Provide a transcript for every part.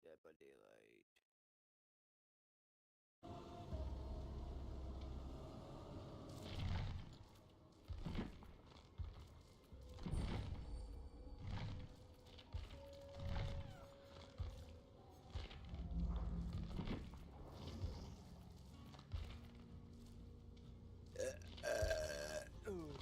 Dead by Daylight. Ooh.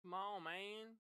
Come on, man.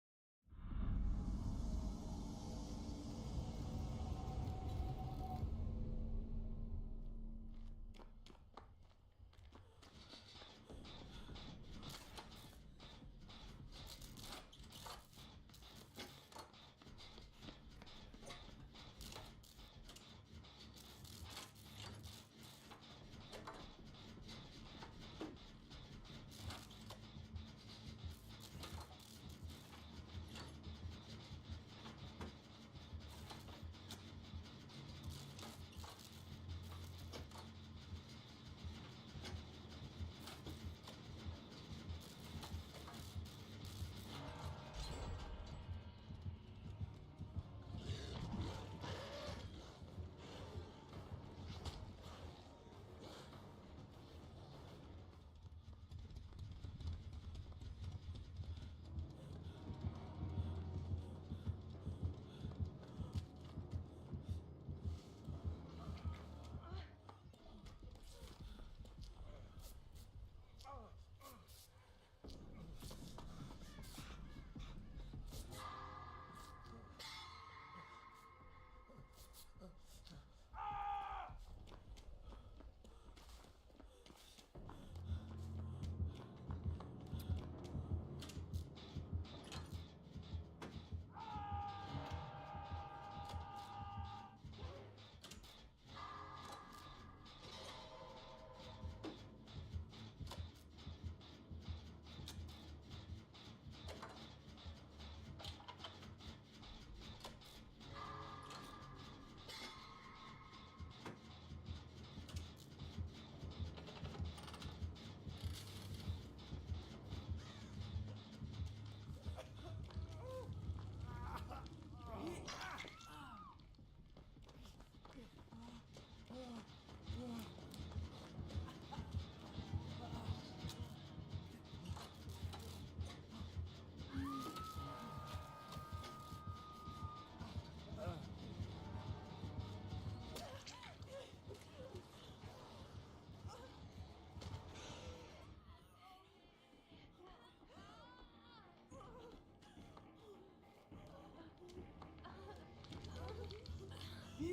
I'm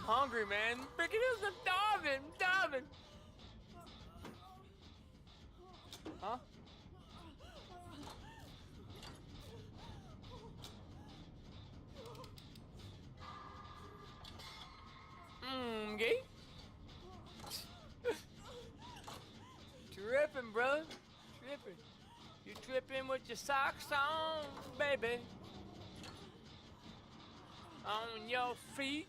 hungry, man. Freaking is I'm diving. Huh? Gay? Tripping, brother. Tripping. You tripping with your socks on, baby. On your feet.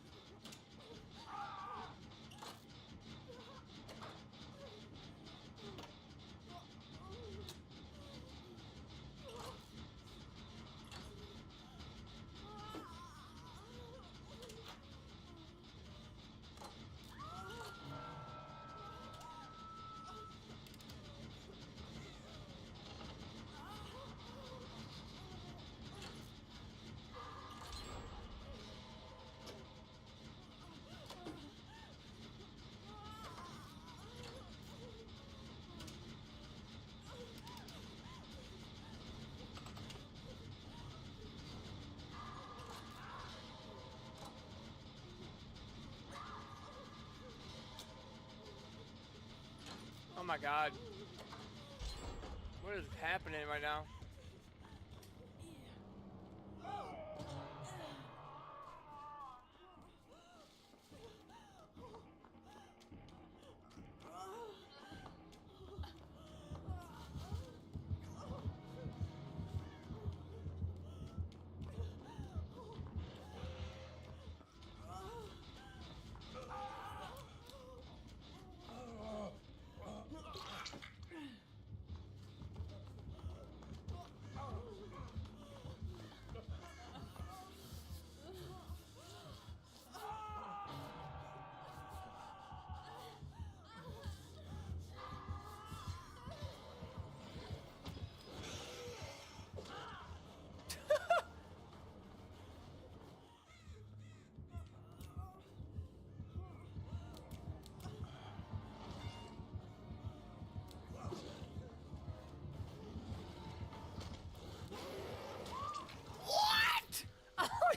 Oh my god. What is happening right now?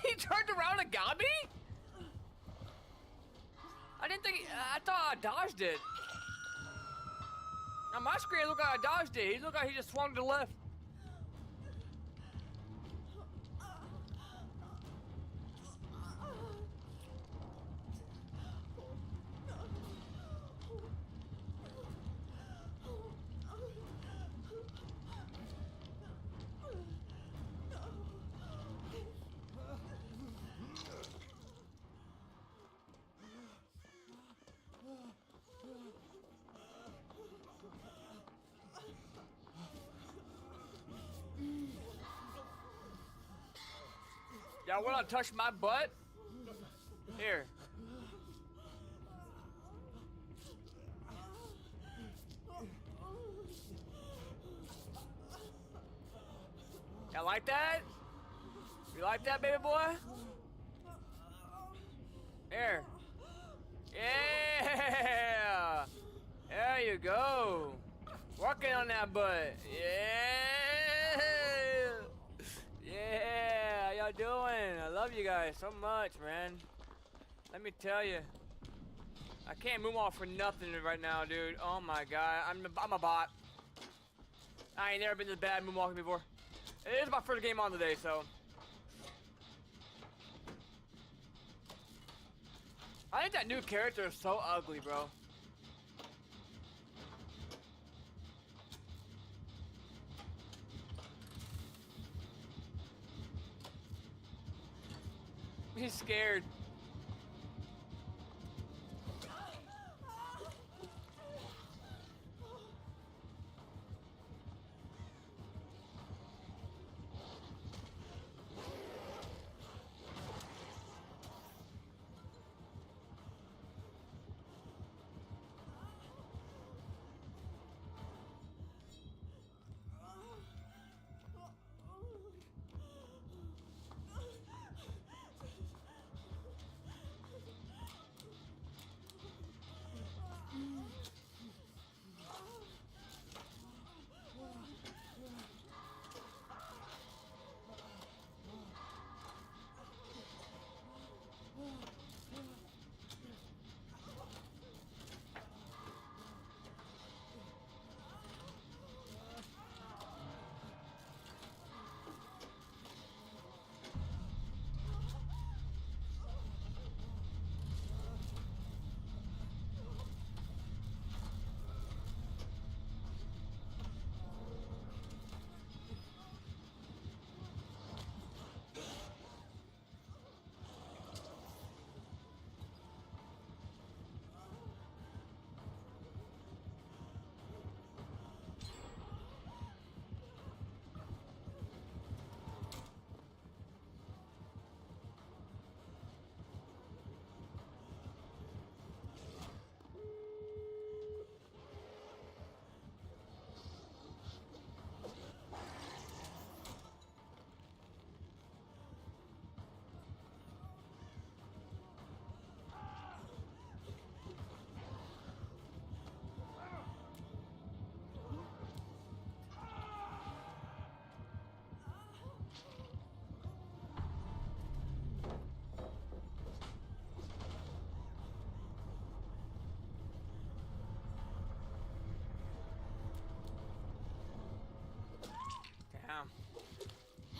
He turned around and got me? I didn't think, I thought I dodged it. On my screen, it looked like I dodged it. He looked like he just swung to the left. Y'all wanna touch my butt? Here. Y'all like that? You like that, baby boy? Here. Yeah! There you go. Working on that butt. Yeah! Yeah! How y'all doing? I love you guys so much, man. Let me tell you. I can't move off for nothing right now, dude. Oh my god. I'm a bot. I ain't never been this bad moonwalking before. It is my first game on today, so. I think that new character is so ugly, bro. He's scared.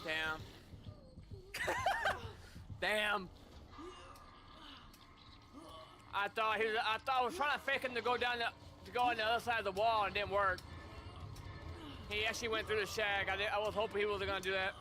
Damn. Damn. I thought I was trying to fake him to go down to go on the other side of the wall, and it didn't work. He actually went through the shack. I was hoping he wasn't gonna do that.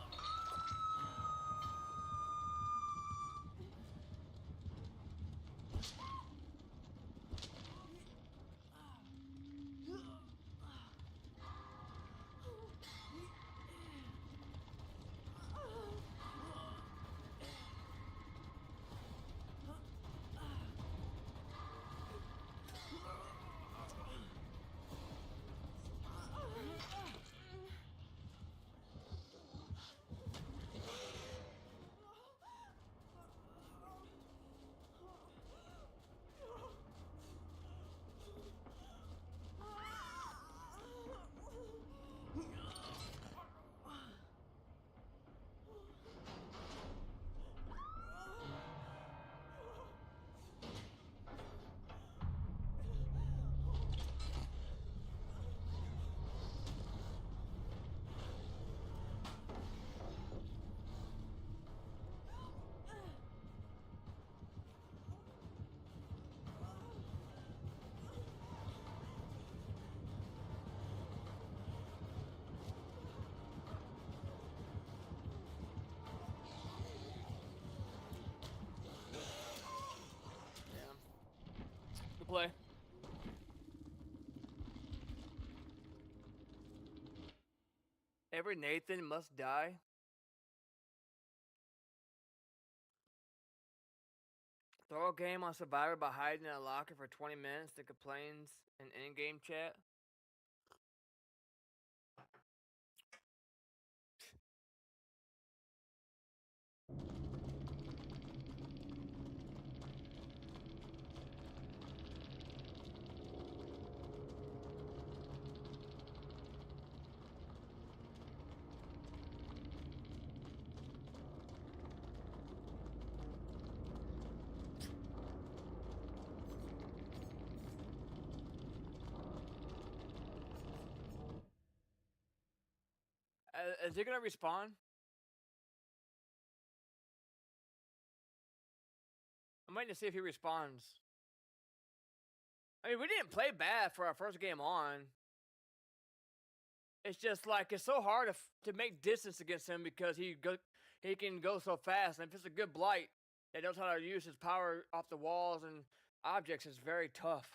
Play. Every Nathan must die. Throw a game on Survivor by hiding in a locker for 20 minutes that complains in in-game chat. Is he gonna respawn? I'm waiting to see if he responds. I mean, we didn't play bad for our first game on. It's just like it's so hard to make distance against him because he can go so fast. And if it's a good blight that knows how to use his power off the walls and objects, it's very tough.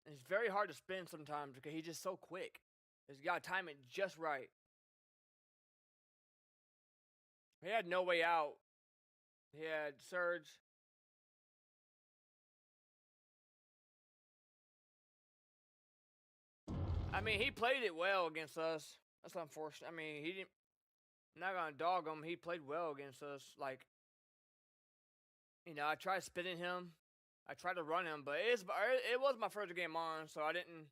And it's very hard to spin sometimes because he's just so quick. He's got to time it just right. He had no way out. He had Surge. I mean, he played it well against us. That's unfortunate. I mean, he didn't. I'm not gonna dog him. He played well against us. Like, you know, I tried spinning him. I tried to run him, but it was my first game on, so I didn't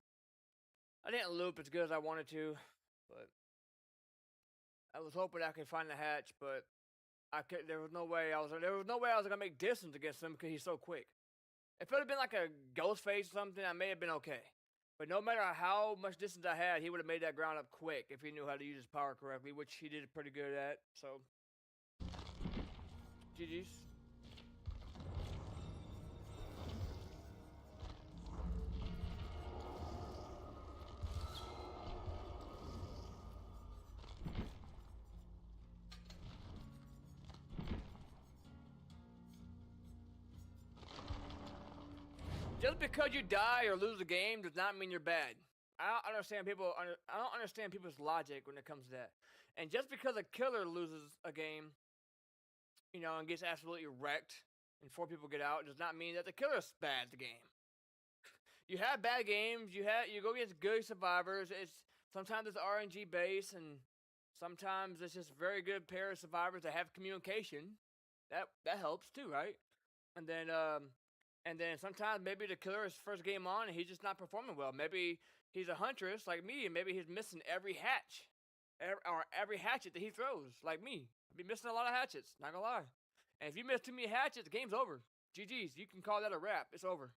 loop as good as I wanted to. But I was hoping I could find the hatch, but there was no way I was gonna make distance against him because he's so quick. If it would have been like a ghost face or something, I may have been okay. But no matter how much distance I had, he would have made that ground up quick if he knew how to use his power correctly, which he did pretty good at. So, GG's. Just because you die or lose a game does not mean you're bad. I don't understand people's logic when it comes to that. And just because a killer loses a game, you know, and gets absolutely wrecked, and 4 people get out, does not mean that the killer's bad at the game. You have bad games. You go against good survivors. Sometimes it's RNG based, and sometimes it's just very good pair of survivors that have communication. That helps too, right? And then sometimes maybe the killer is first game on and he's just not performing well. Maybe he's a huntress like me, and maybe he's missing every hatch, or every hatchet that he throws like me. I'd be missing a lot of hatchets, not gonna lie. And if you miss too many hatchets, the game's over. GG's, you can call that a wrap. It's over.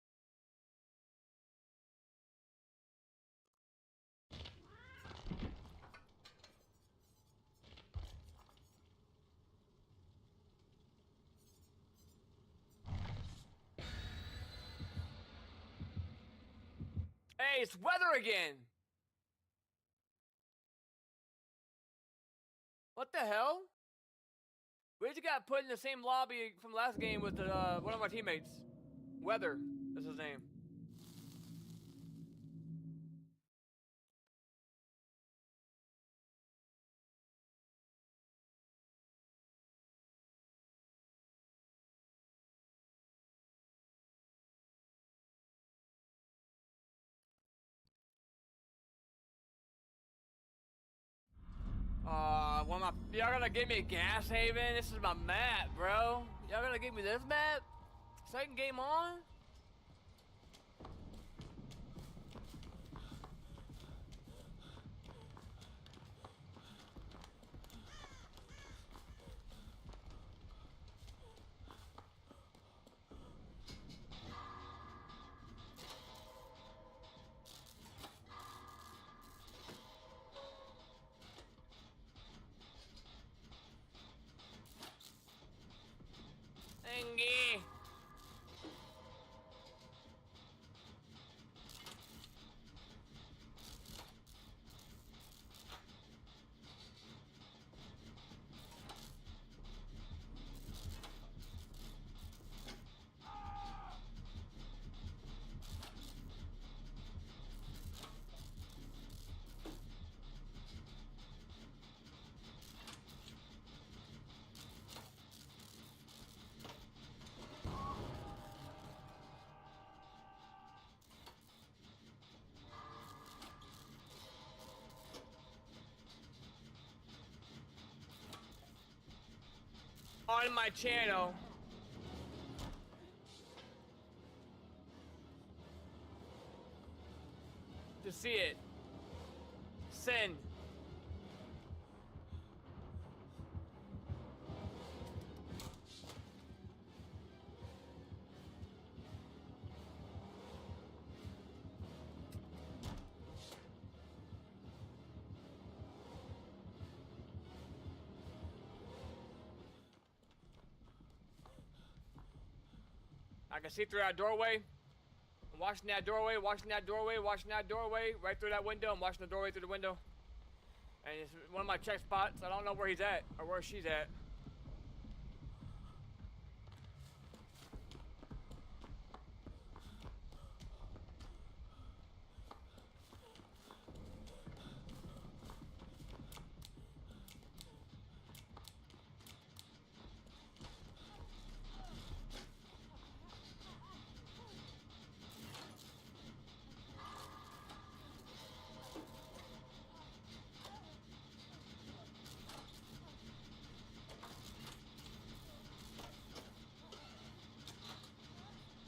Hey, it's weather again. What the hell? We just got put in the same lobby from last game with one of our teammates. Weather is his name. Y'all gonna give me a gas haven? This is my map, bro. Y'all gonna give me this map? Second game on? Thingy. On my channel. To see it. Send. I can see through that doorway. I'm watching that doorway, watching that doorway, watching that doorway, right through that window. I'm watching the doorway through the window. And it's one of my check spots. I don't know where he's at or where she's at.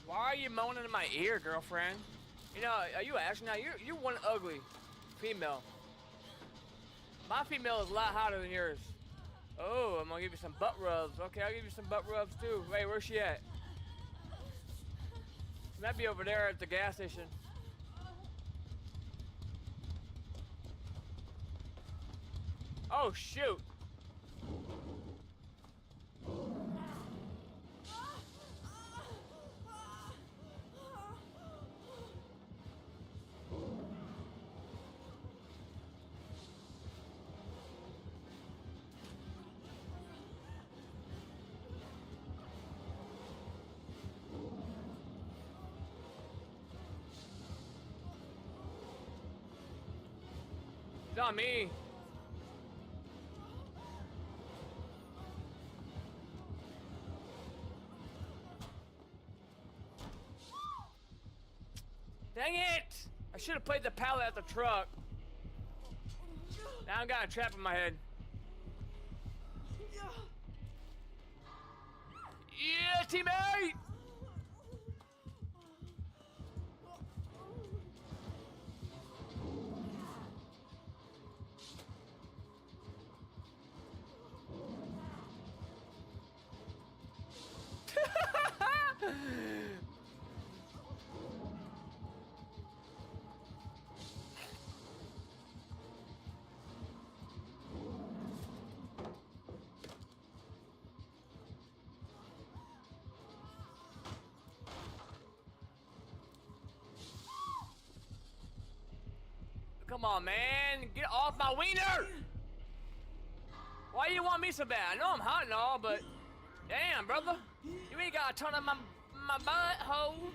Why are you moaning in my ear, girlfriend? You know, are you asking now? You're one ugly female. My female is a lot hotter than yours. Oh, I'm gonna give you some butt rubs. Okay, I'll give you some butt rubs too. Wait, where's she at? She might be over there at the gas station. Oh, shoot. It's not me. Dang it! I should have played the pallet at the truck. Now I got a trap in my head. Yeah, teammate! Come on, man. Get off my wiener! Why you want me so bad? I know I'm hot and all, but damn, brother. You ain't got a ton of my butthole.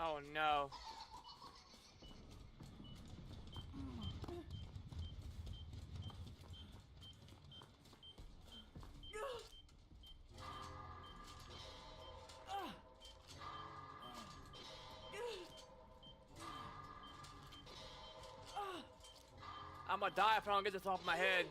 Oh no. I'm gonna die if I don't get this off my head.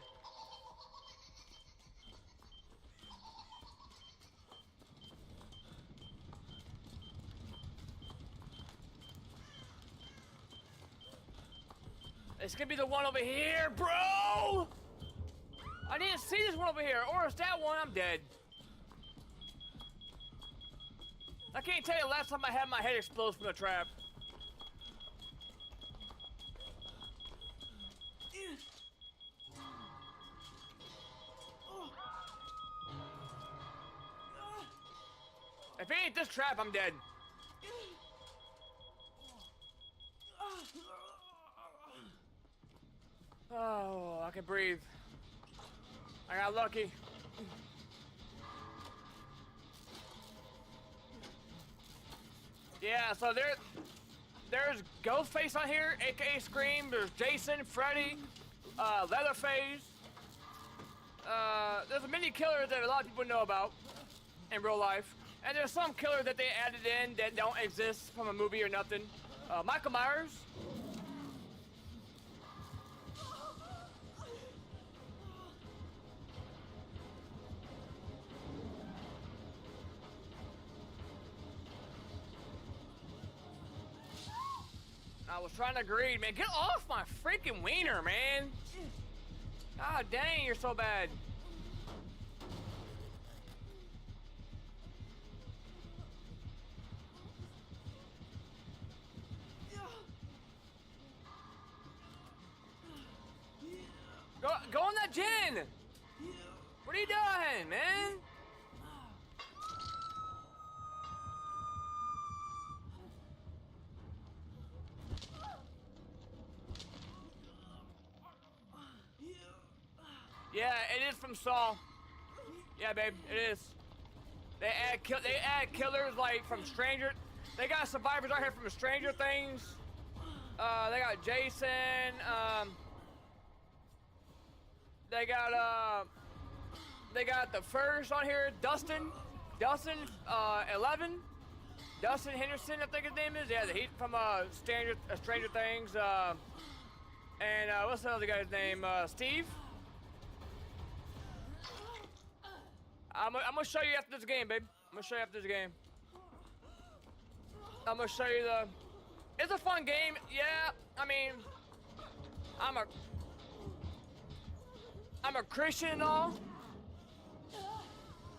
It's gonna be the one over here, bro! I didn't see this one over here, or it's that one, I'm dead. I can't tell you the last time I had my head explode from a trap. If it ain't this trap, I'm dead. Oh, I can breathe. I got lucky. Yeah, so there's Ghostface on here, aka Scream. There's Jason, Freddy, Leatherface. There's a mini killer that a lot of people know about in real life, and there's some killers that they added in that don't exist from a movie or nothing. Michael Myers. I was trying to greed, man. Get off my freaking wiener, man. God dang, you're so bad. Go on that gin. What are you doing, man? Yeah, it is from Saw. Yeah, babe, it is. They add killers like from Stranger. They got survivors out here from Stranger Things. They got Jason. They got the first on here, Dustin 11. Dustin Henderson, I think his name is. Yeah, he's from Stranger Things. And what's the other guy's name? Steve. I'm gonna show you after this game, babe. I'm gonna show you after this game. I'm gonna show you it's a fun game. Yeah, I mean, I'm a Christian and all,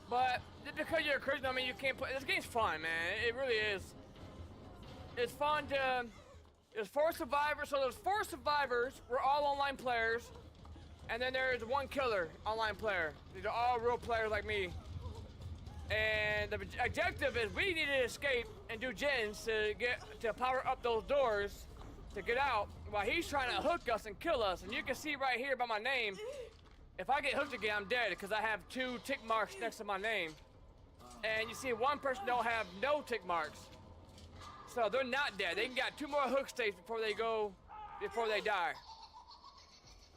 but just because you're a Christian, I mean, you can't play. This game's fun, man. It really is. it's fun to. There's 4 survivors, so there's 4 survivors. We're all online players, and then there's 1 killer online player. These are all real players like me. And the objective is we need to escape and do gens to power up those doors to get out while he's trying to hook us and kill us. And you can see right here by my name, if I get hooked again, I'm dead because I have 2 tick marks next to my name. And you see 1 person don't have no tick marks. So they're not dead. They got 2 more hook states before they die.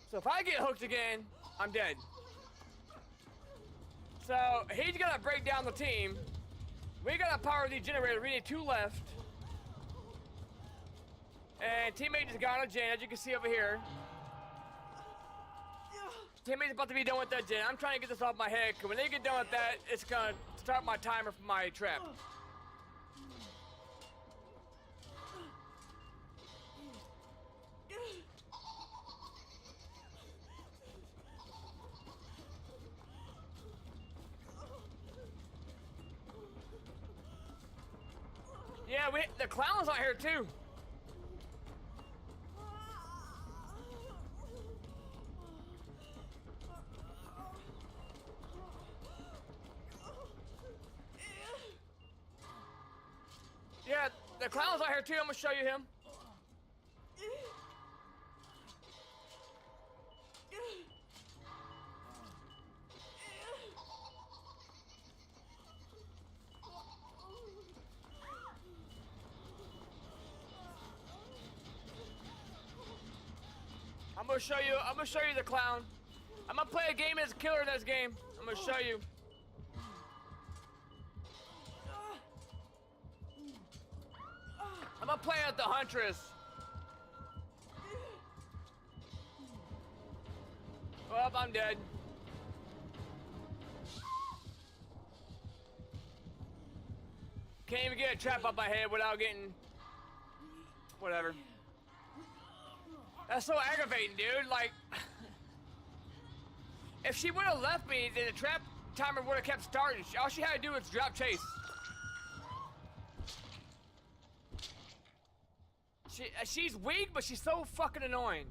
So if I get hooked again, I'm dead. So he's gonna break down the team. We gotta power these generators. We need 2 left. And teammate just got on a gen, as you can see over here. Teammate's about to be done with that gen. I'm trying to get this off my head, because when they get done with that, it's gonna start my timer for my trap. Yeah, the clown's out here too. Yeah, the clown's out here too. I'm gonna show you him. I'm gonna show you the clown. I'm gonna play a game as a killer in this game. I'm gonna show you. I'm gonna play as the huntress. Well, I'm dead. Can't even get a trap up my head without getting whatever. That's so aggravating, dude. Like, if she would have left me, then the trap timer would have kept starting. All she had to do was drop chase. She's weak, but she's so fucking annoying.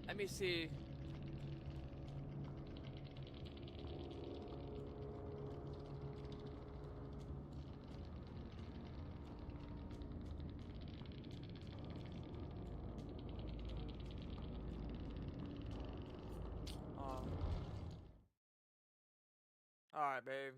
Let me see. All right, babe.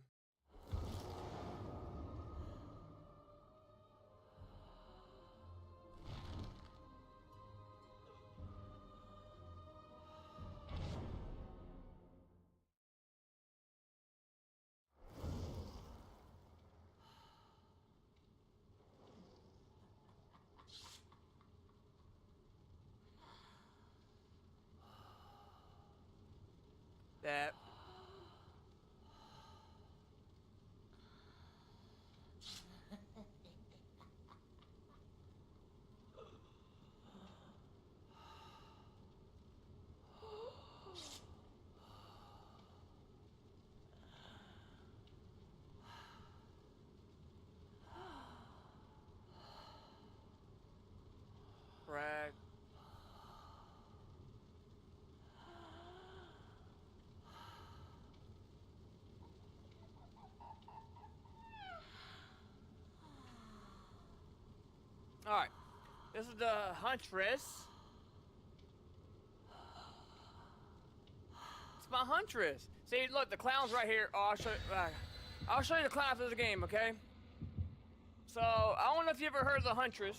That. Brag. All right. This is the huntress. It's my huntress. See, look, the clown's right here. Oh, I'll show you the clown after the game, okay? So, I don't know if you ever heard of the huntress.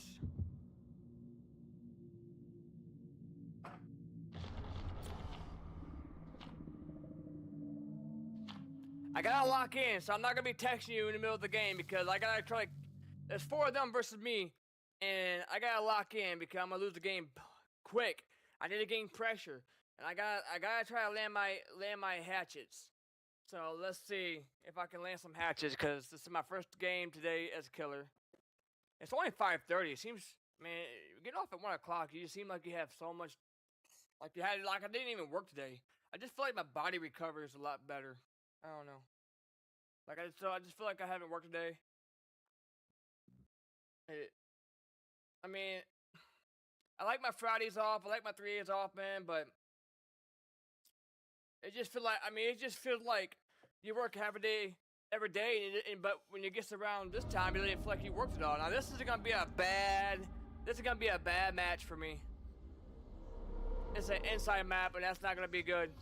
I gotta lock in, so I'm not gonna be texting you in the middle of the game because I gotta try. There's 4 of them versus me, and I gotta lock in because I'm gonna lose the game quick. I need to gain pressure, and I gotta try to land my hatchets. So let's see if I can land some hatchets because this is my first game today as a killer. It's only 5:30. It seems, man, get off at 1 o'clock. You just seem like you have so much. Like I didn't even work today. I just feel like my body recovers a lot better. I don't know. I just feel like I haven't worked today. I mean, I like my Fridays off. I like my 3 days off, man. But it just feels like you work half a day every day, but when it gets around this time, you don't even feel like you worked it all. Now this is gonna be a bad match for me. It's an inside map, and that's not gonna be good.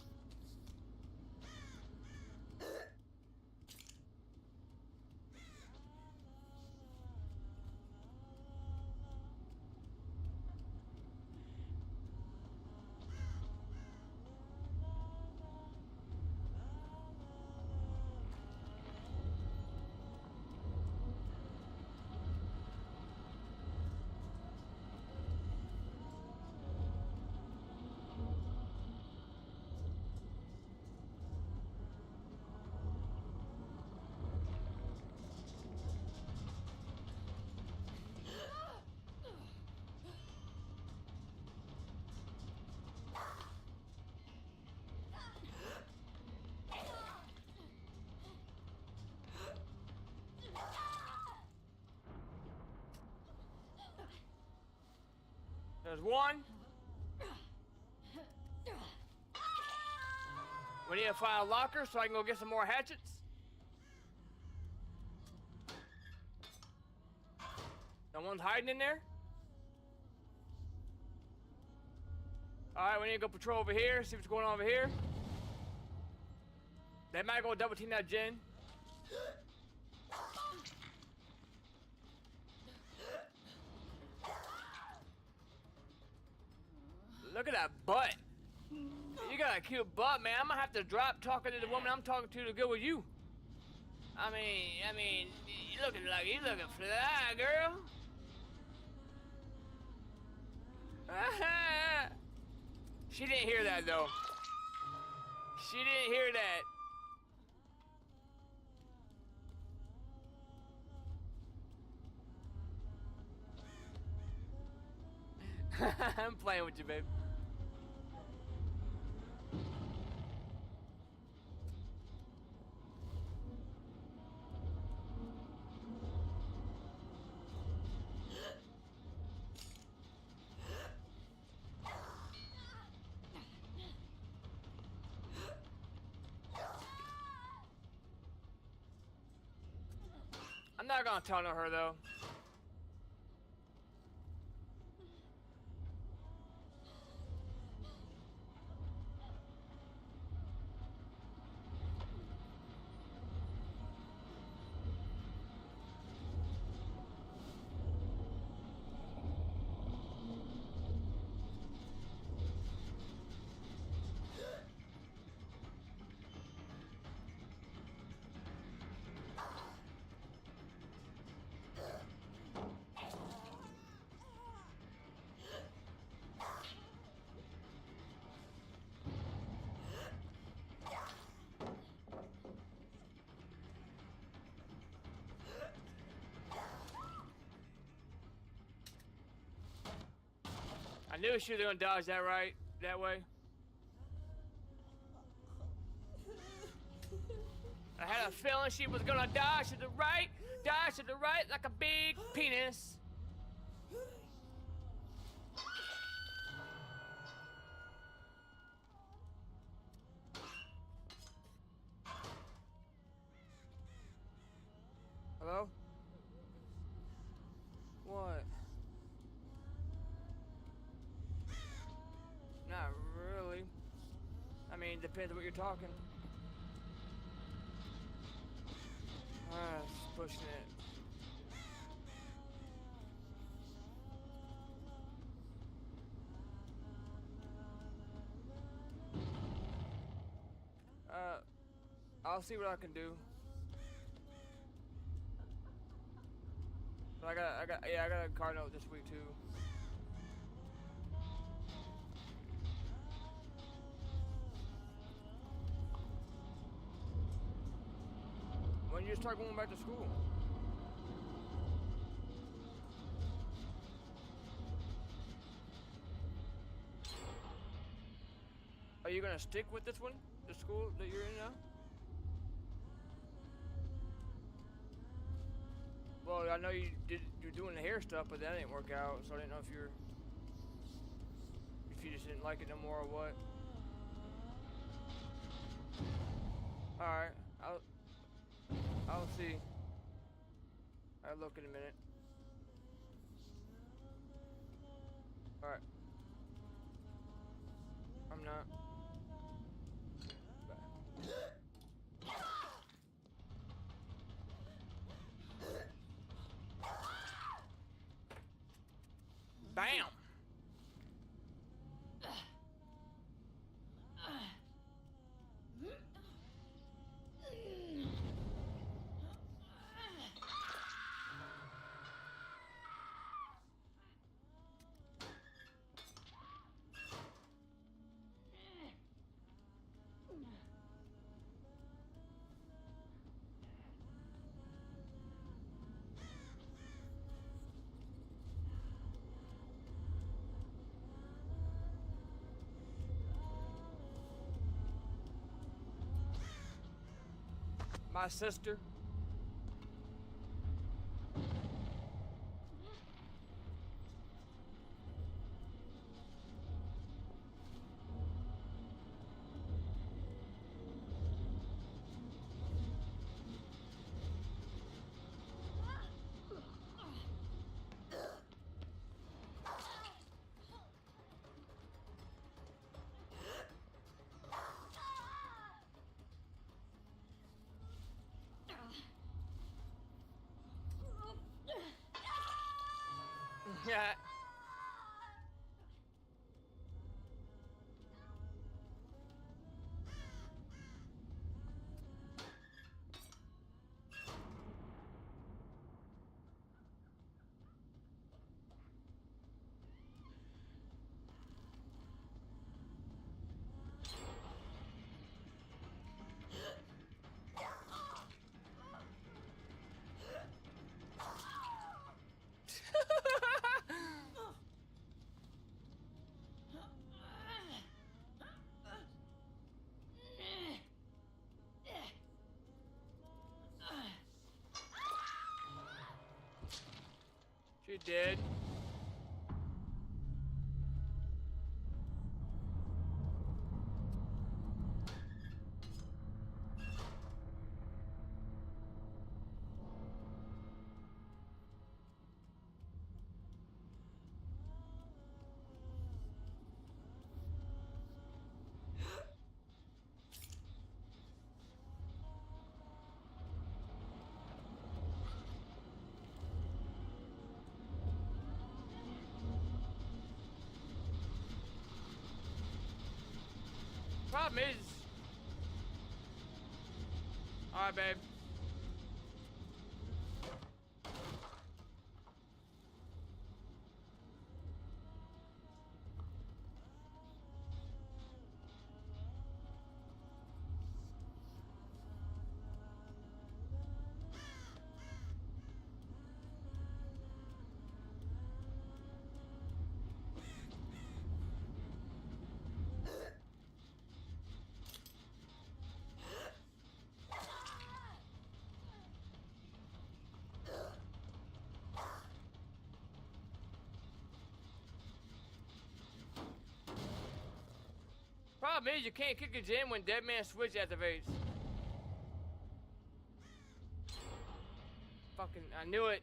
There's one. We need to find a locker so I can go get some more hatchets. Someone's hiding in there. Alright, we need to go patrol over here, see what's going on over here. They might go double team that gen. Look at that butt. You got a cute butt, man. I'm gonna have to drop talking to the woman I'm talking to go with you. I mean, you looking fly, girl. She didn't hear that though. She didn't hear that. I'm playing with you, babe. I'm not gonna tunnel her though. I knew she was gonna dodge that way. I had a feeling she was gonna dodge to the right like a big penis. Hello? What? Not really. I mean, depends on what you're talking. It's pushing it. I'll see what I can do. But I got a car note this week too. When you start going back to school? Are you gonna stick with this one? The school that you're in now? Well, I know you're doing the hair stuff, but that didn't work out, so I didn't know if you just didn't like it no more or what. Alright, I'll see. I'll look in a minute. Alright. I'm not. Bam! My sister. Yeah. She did. Problem is, all right, babe. Problem is, you can't kick a gym when Dead Man Switch activates. Fucking, I knew it.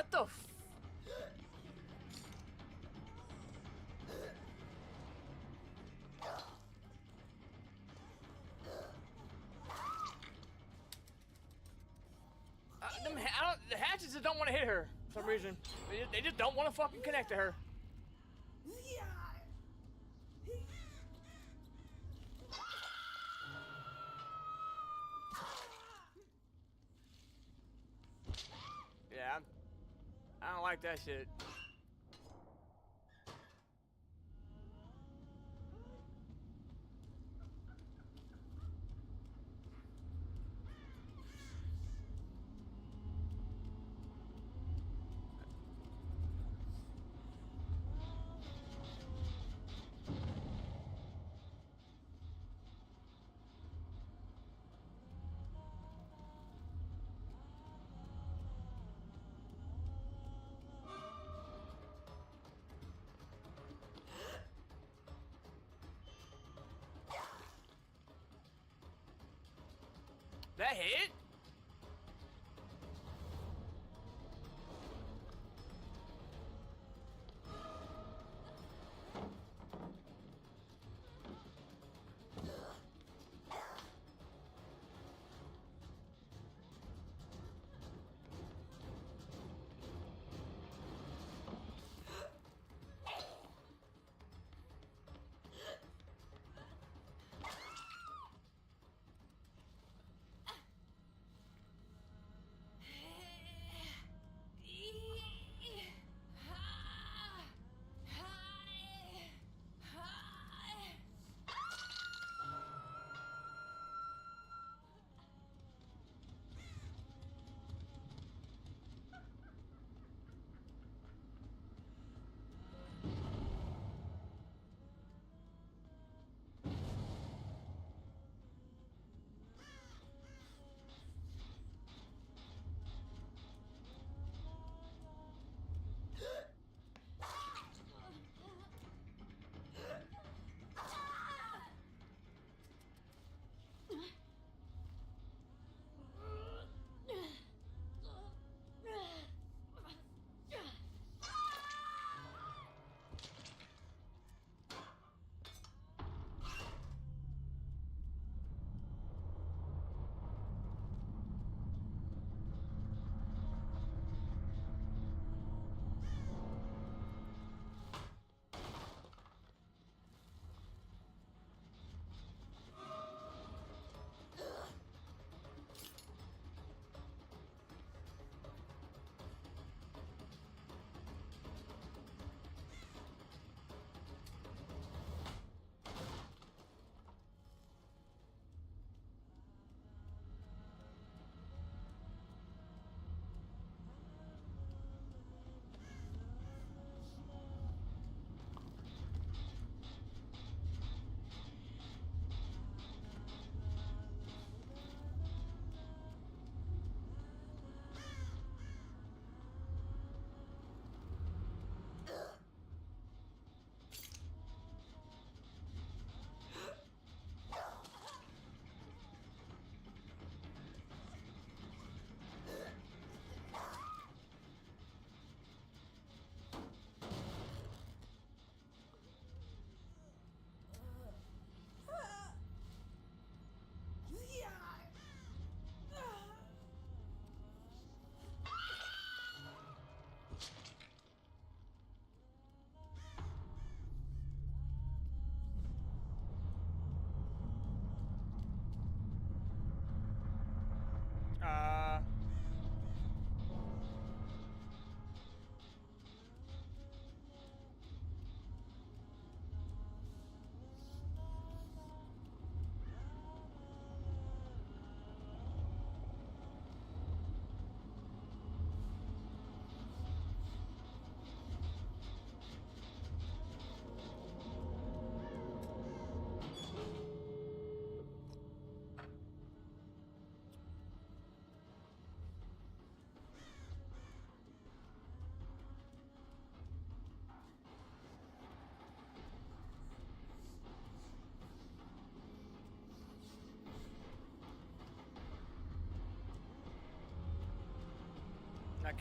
What the f... The hatches just don't want to hit her for some reason. They just don't want to fucking connect to her. Yeah, I don't like that shit. That hit?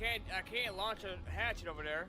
I can't launch a hatchet over there.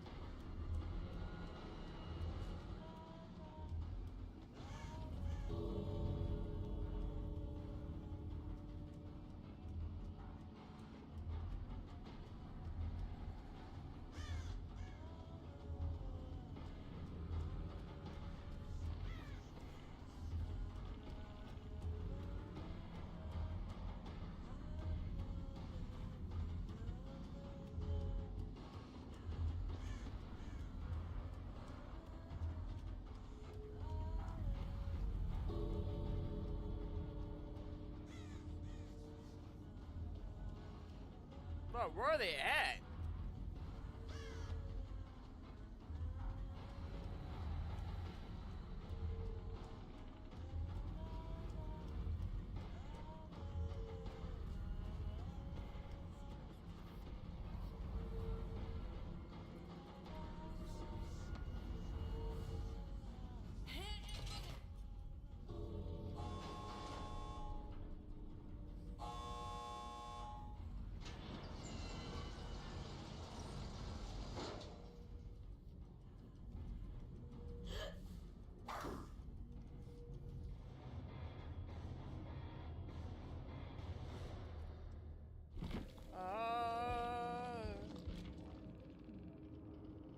Bro, where are they at?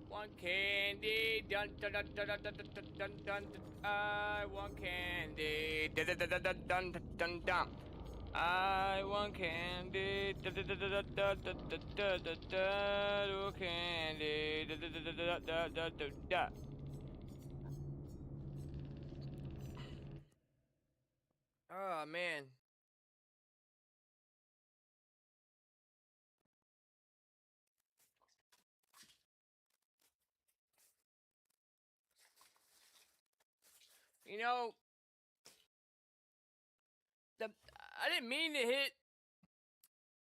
One candy, dun dun dun dun dun dun dun dun dun. I want candy, dun dun dun dun dun dun dun dun. I want candy, dun dun dun dun dun dun dun dun dun dun. Oh candy, dun dun dun dun dun dun dun dun dun. Oh man. You know, the I didn't mean to hit.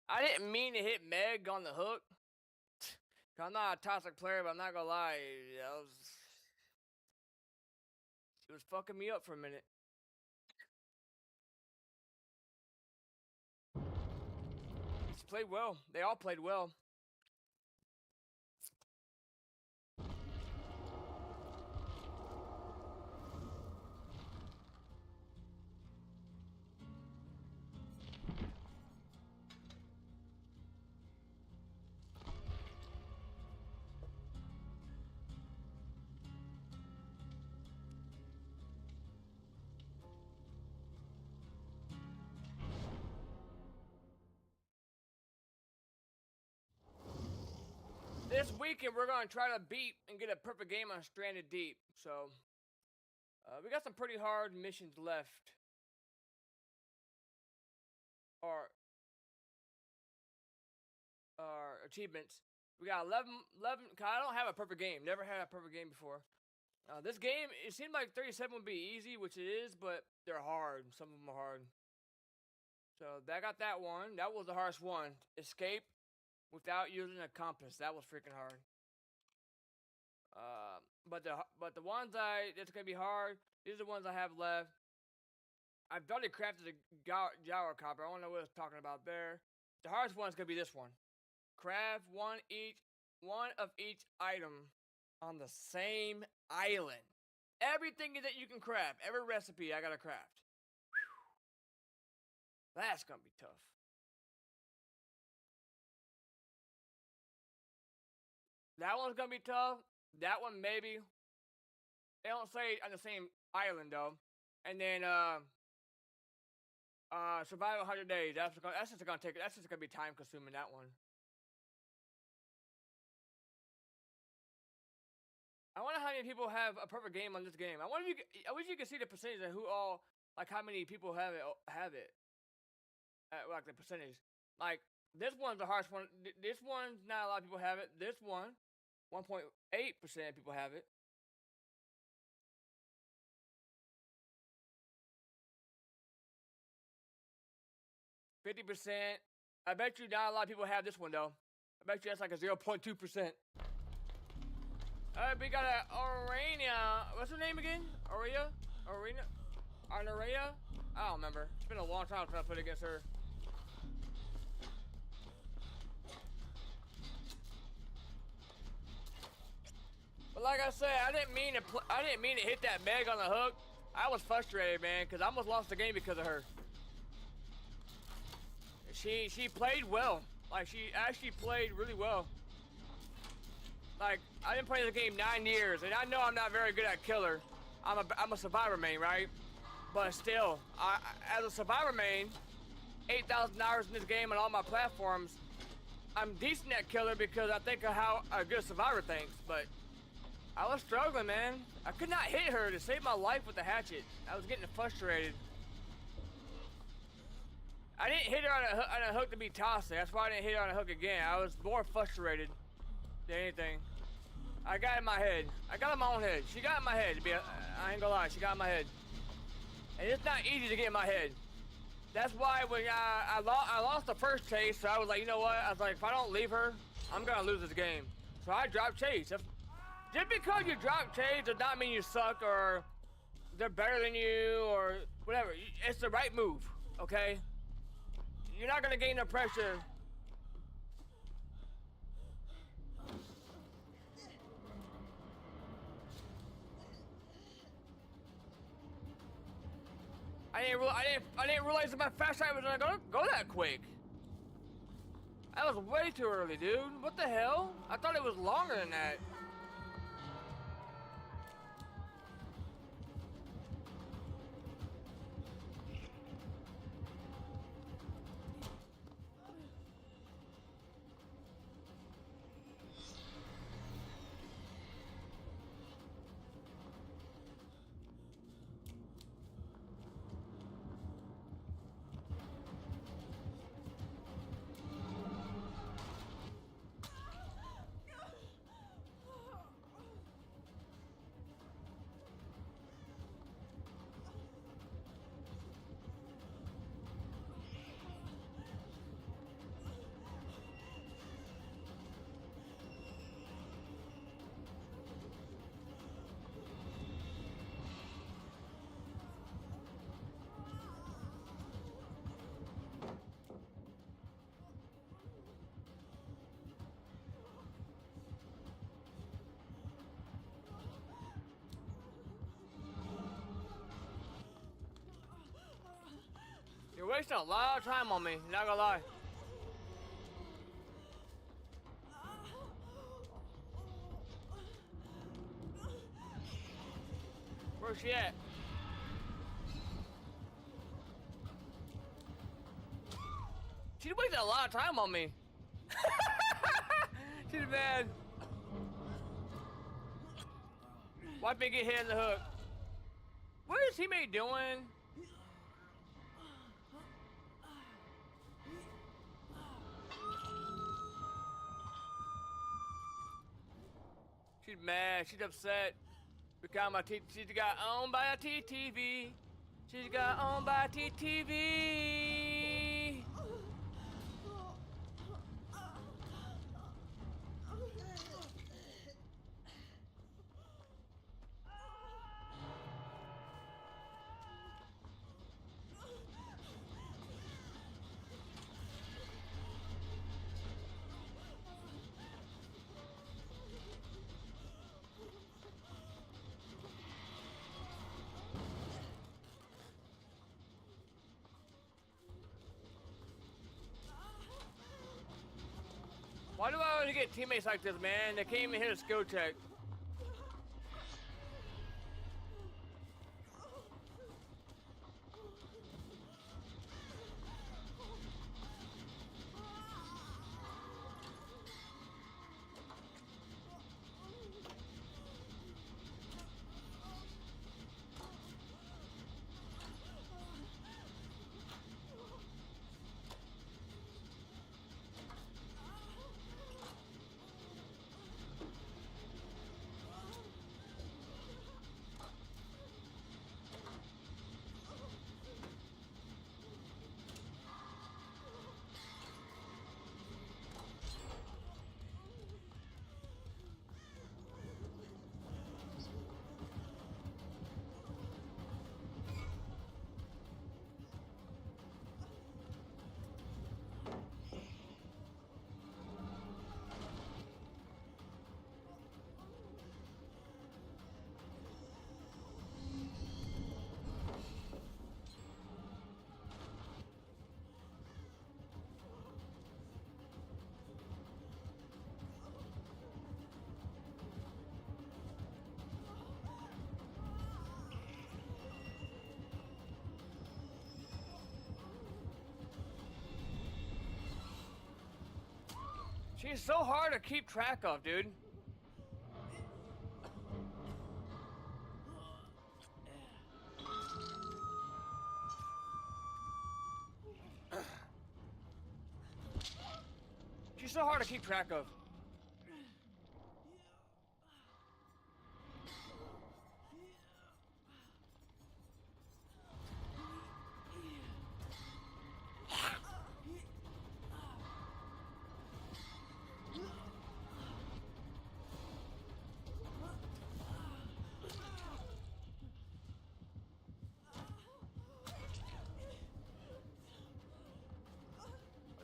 I didn't mean to hit Meg on the hook. I'm not a toxic player, but I'm not gonna lie. It was fucking me up for a minute. She played well. They all played well. This weekend, we're going to try to beat and get a perfect game on Stranded Deep. So, we got some pretty hard missions left. Or achievements. We got 11, I don't have a perfect game. Never had a perfect game before. This game, it seemed like 37 would be easy, which it is, but they're hard. Some of them are hard. So, I got that one. That was the hardest one. Escape without using a compass. That was freaking hard. But the ones that's gonna be hard. These are the ones I have left. I've already crafted a gyrocopter. I don't know what it's talking about there. The hardest one is gonna be this one. Craft one of each item on the same island. Everything that you can craft, every recipe I gotta craft. Whew. That's gonna be tough. That one's gonna be tough. That one maybe. They don't say on the same island though. And then survive 100 days. That's just gonna take. That's just gonna be time consuming. That one. I wonder how many people have a perfect game on this game. I wish you could see the percentage of who all like how many people have it. Like the percentage. Like this one's the hardest one. This one's not a lot of people have it. This one, 1.8% of people have it. 50%. I bet you not a lot of people have this one though. I bet you that's like a 0.2%. Alright, we got a Arena. What's her name again? Arena? Arena? I don't remember. It's been a long time since I played against her. But like I said, I didn't mean to hit that Meg on the hook. I was frustrated, man, because I almost lost the game because of her. She played well. Like, she actually played really well. Like, I didn't play the game 9 years, and I know I'm not very good at killer. I'm a survivor main, right? But still, as a survivor main, 8,000 hours in this game on all my platforms, I'm decent at killer because I think of how a good survivor thinks. But I was struggling, man. I could not hit her to save my life with the hatchet. I was getting frustrated. I didn't hit her on a hook to be tossing. That's why I didn't hit her on a hook again. I was more frustrated than anything. I got in my head. I got in my own head. She got in my head. I ain't gonna lie. She got in my head. And it's not easy to get in my head. That's why when I lost the first chase, so I was like, you know what? I was like, if I don't leave her, I'm gonna lose this game. So I dropped chase. Just because you drop chase does not mean you suck or they're better than you or whatever. It's the right move, okay? You're not gonna gain no pressure. I didn't realize that my fast ride was gonna go that quick. That was way too early, dude. What the hell? I thought it was longer than that. You're wasting a lot of time on me, not gonna lie. Where's she at? She's wasting a lot of time on me. She's mad. Watch me get hit in the hook. What is teammate doing? She's mad. She's upset because she got owned by a TTV. She got owned by a TTV. Why do I always get teammates like this, man? They can't even hit a skill check. She's so hard to keep track of, dude. She's so hard to keep track of.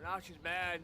Now she's mad.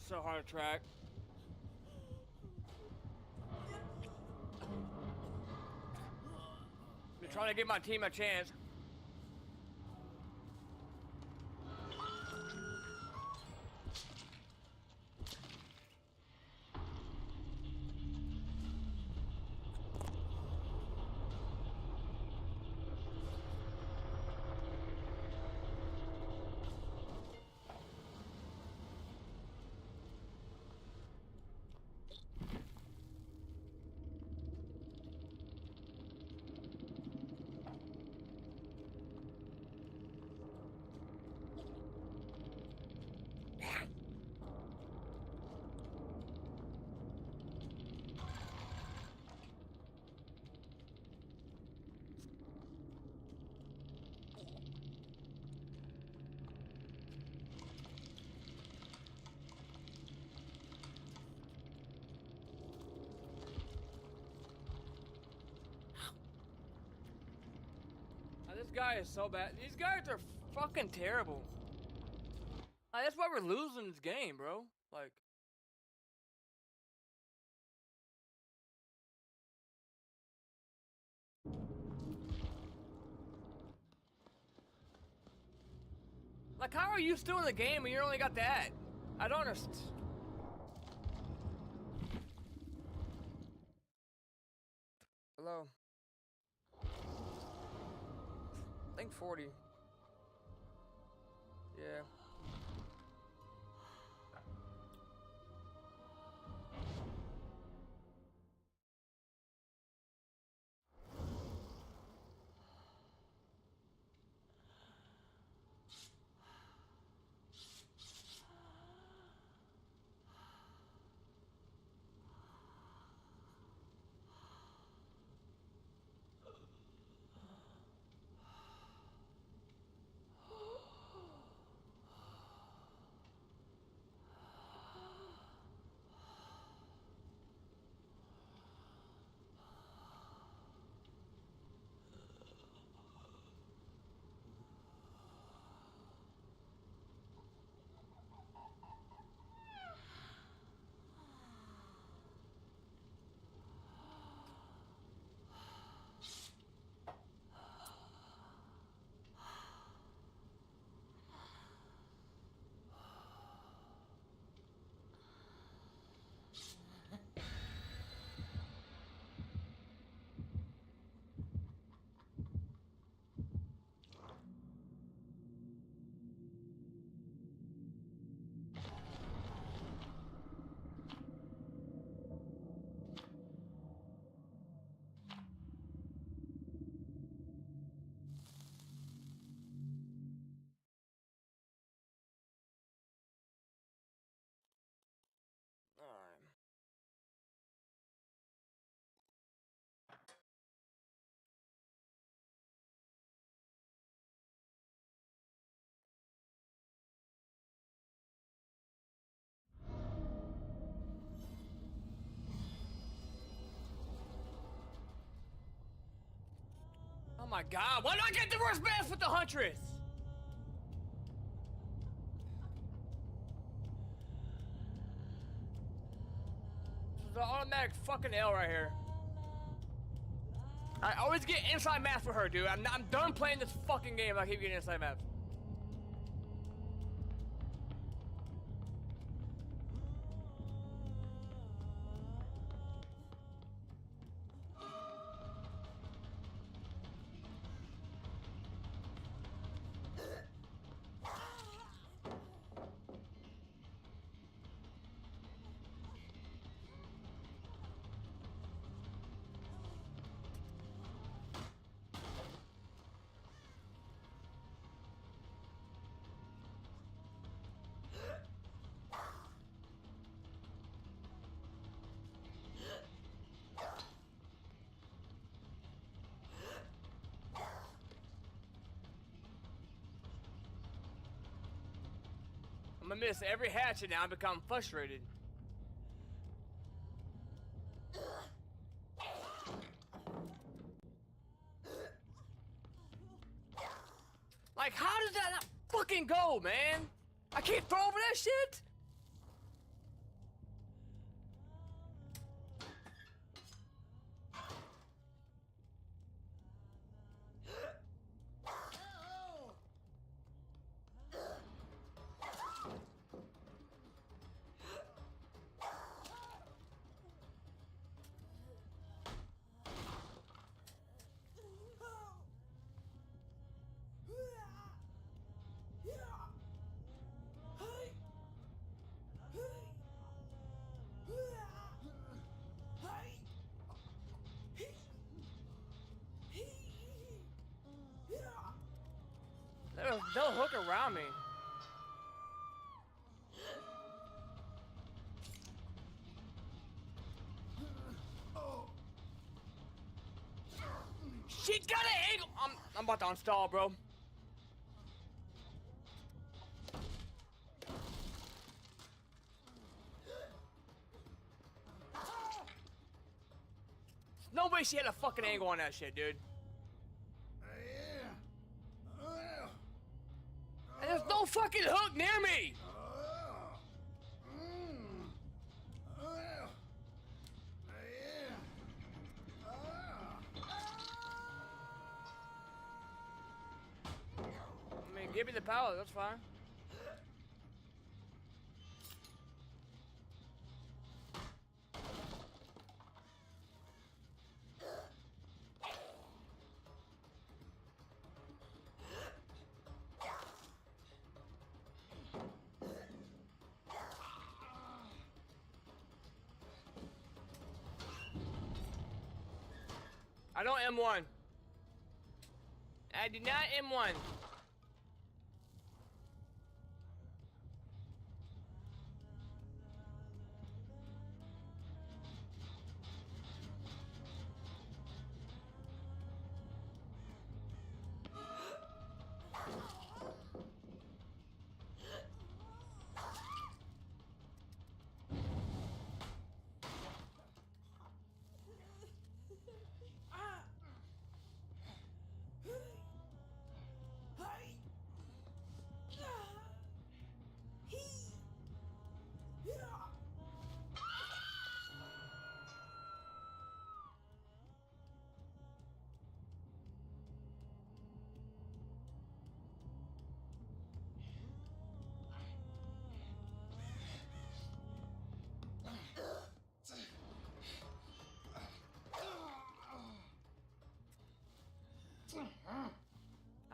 So hard to track. Been trying to give my team a chance. This guy is so bad. These guys are fucking terrible. Like, that's why we're losing this game, bro. Like, how are you still in the game and you only got that? I don't understand. Hello. I think 40. Yeah. my god, why do I get the worst match with the Huntress? This is an automatic fucking L right here. I always get inside maps with her, dude. I'm done playing this fucking game if I keep getting inside maps. I'm gonna miss every hatchet now and become frustrated. Like, how does that not fucking go, man? I can't throw over that shit? They'll hook around me. She got an angle. I'm about to install, bro. No way she had a fucking angle on that shit, dude. And there's no fucking hook near me! I mean, give me the power, that's fine. I don't M1. I do not M1.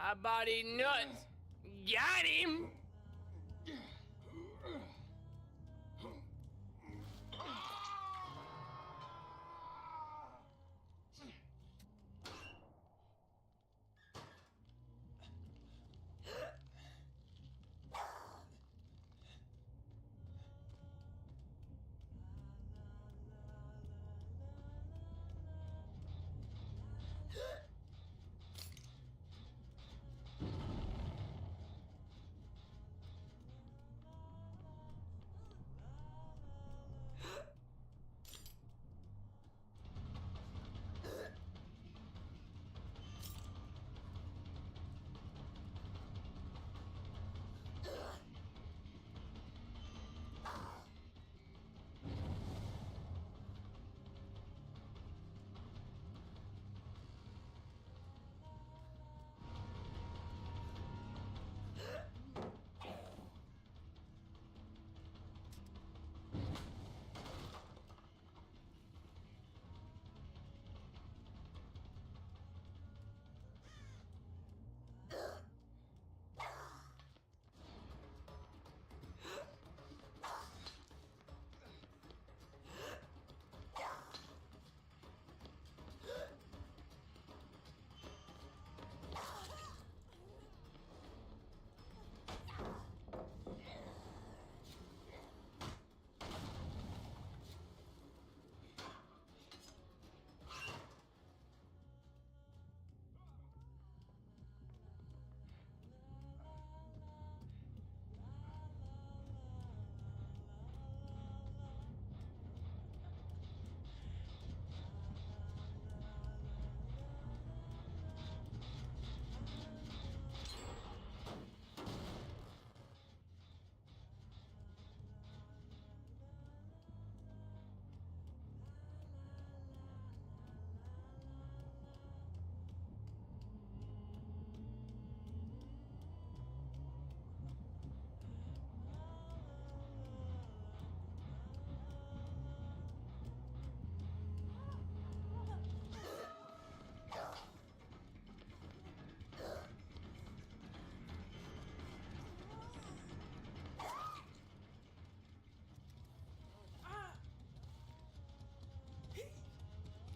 How about he nuts? Got him!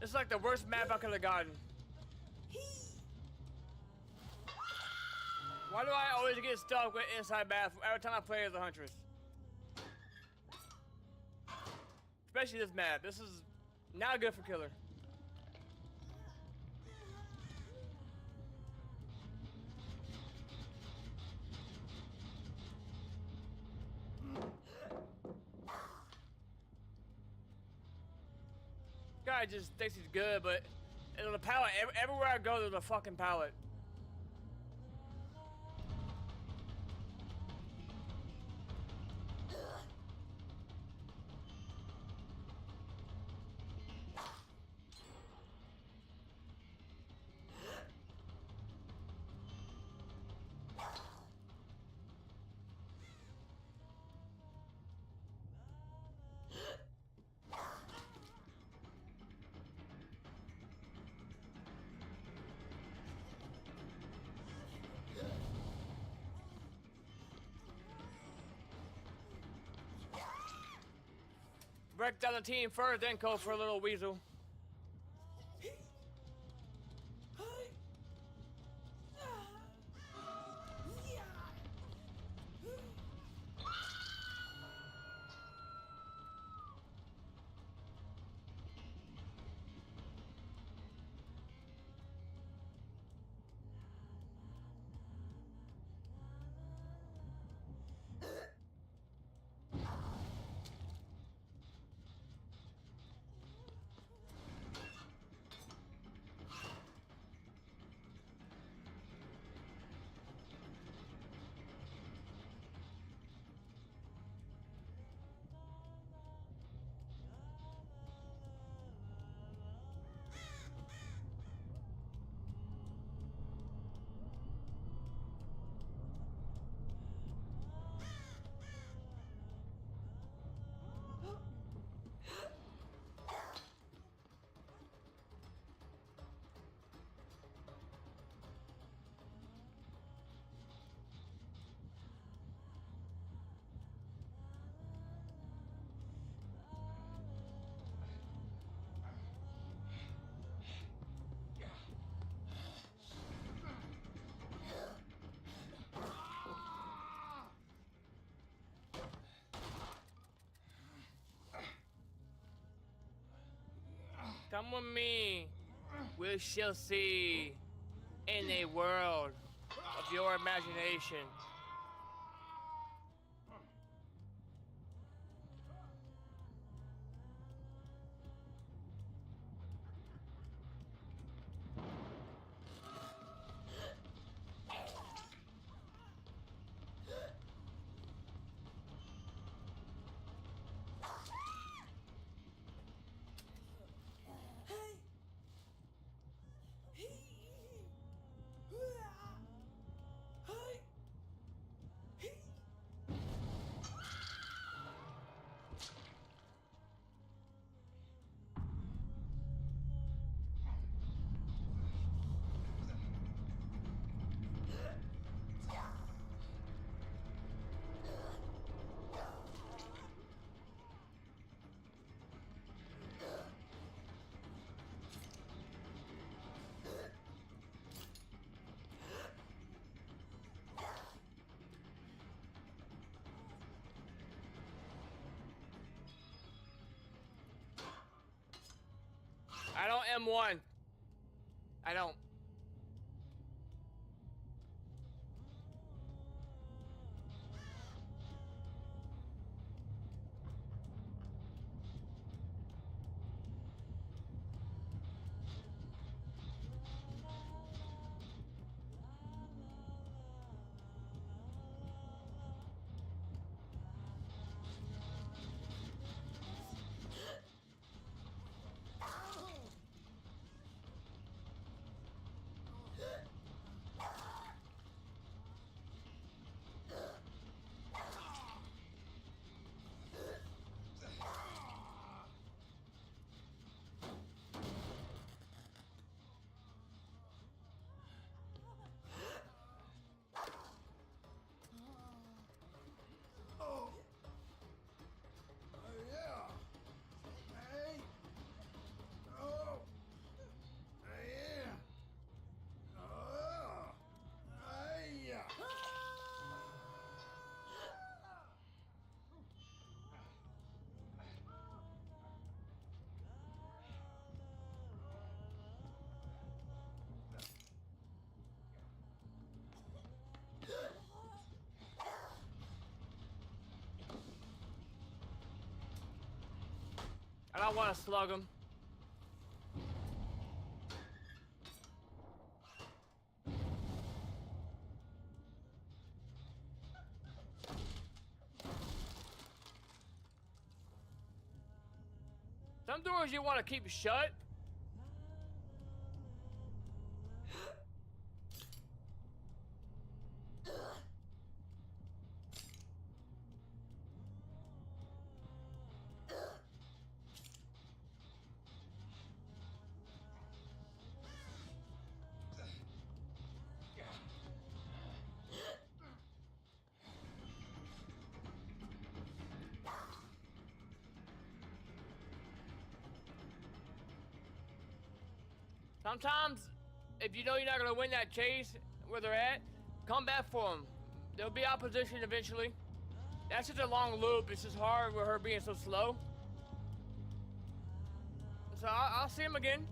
It's like the worst map I could have gotten. Why do I always get stuck with inside bathroom every time I play as a Huntress? Especially this map. This is not good for killer. Guy just thinks he's good, but there's a pallet. Everywhere I go, there's a fucking pallet. Break down the team first, then go for a little weasel. Come with me. We shall see in a world of your imagination. I don't M1. I don't. I don't want to slug him. Some doors you want to keep shut. Sometimes, if you know you're not gonna win that chase where they're at, come back for them. There'll be opposition eventually. That's just a long loop. It's just hard with her being so slow. So I'll see him again.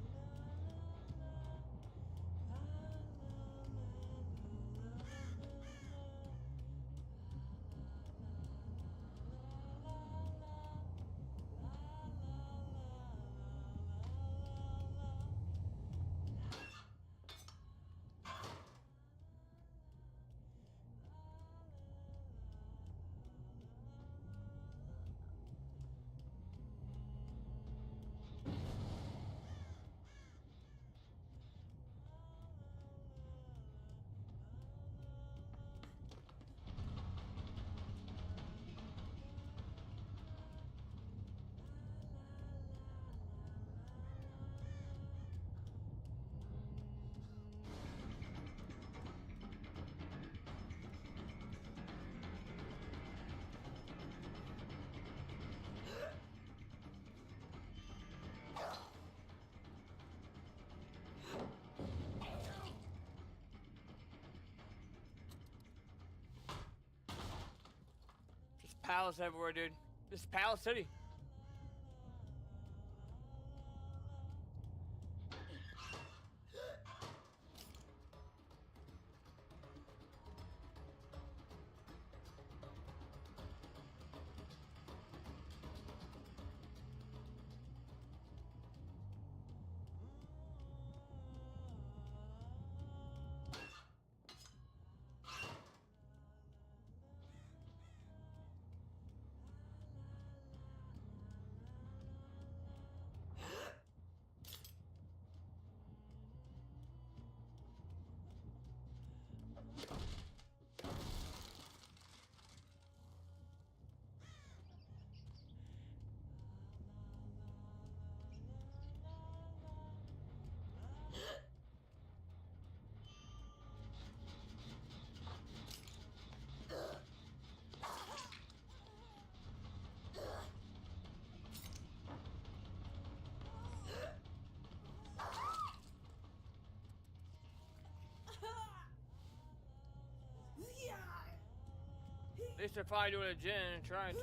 Palace everywhere, dude. This is Palace City. At least they're probably doing a gen and trying to.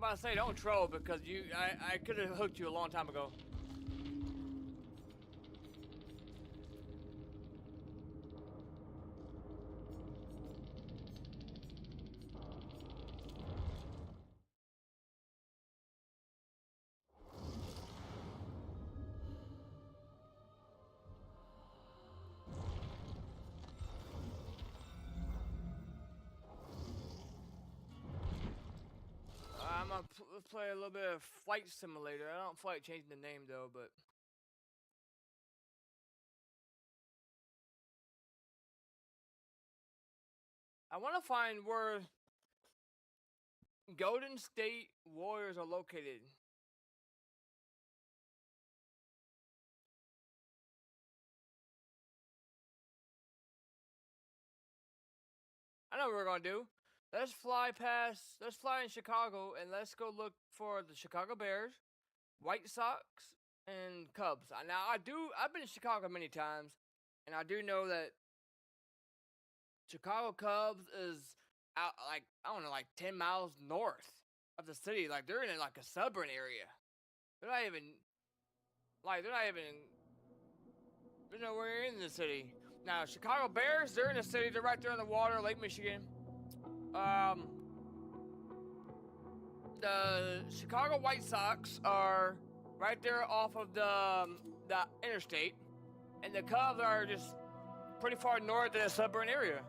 about to say, don't troll because I could have hooked you a long time ago. Let's play a little bit of Flight Simulator. I don't feel like changing the name though, but I want to find where Golden State Warriors are located. I know what we're gonna do. Let's fly in Chicago and let's go look for the Chicago Bears, White Sox, and Cubs. Now I've been to Chicago many times, and I do know that Chicago Cubs is out like, I don't know, like 10 miles north of the city. Like they're in like a suburban area. They're not even there's nowhere in the city. Now Chicago Bears, they're in the city, they're right there on the water, Lake Michigan. The Chicago White Sox are right there off of the interstate, and the Cubs are just pretty far north in the suburban area.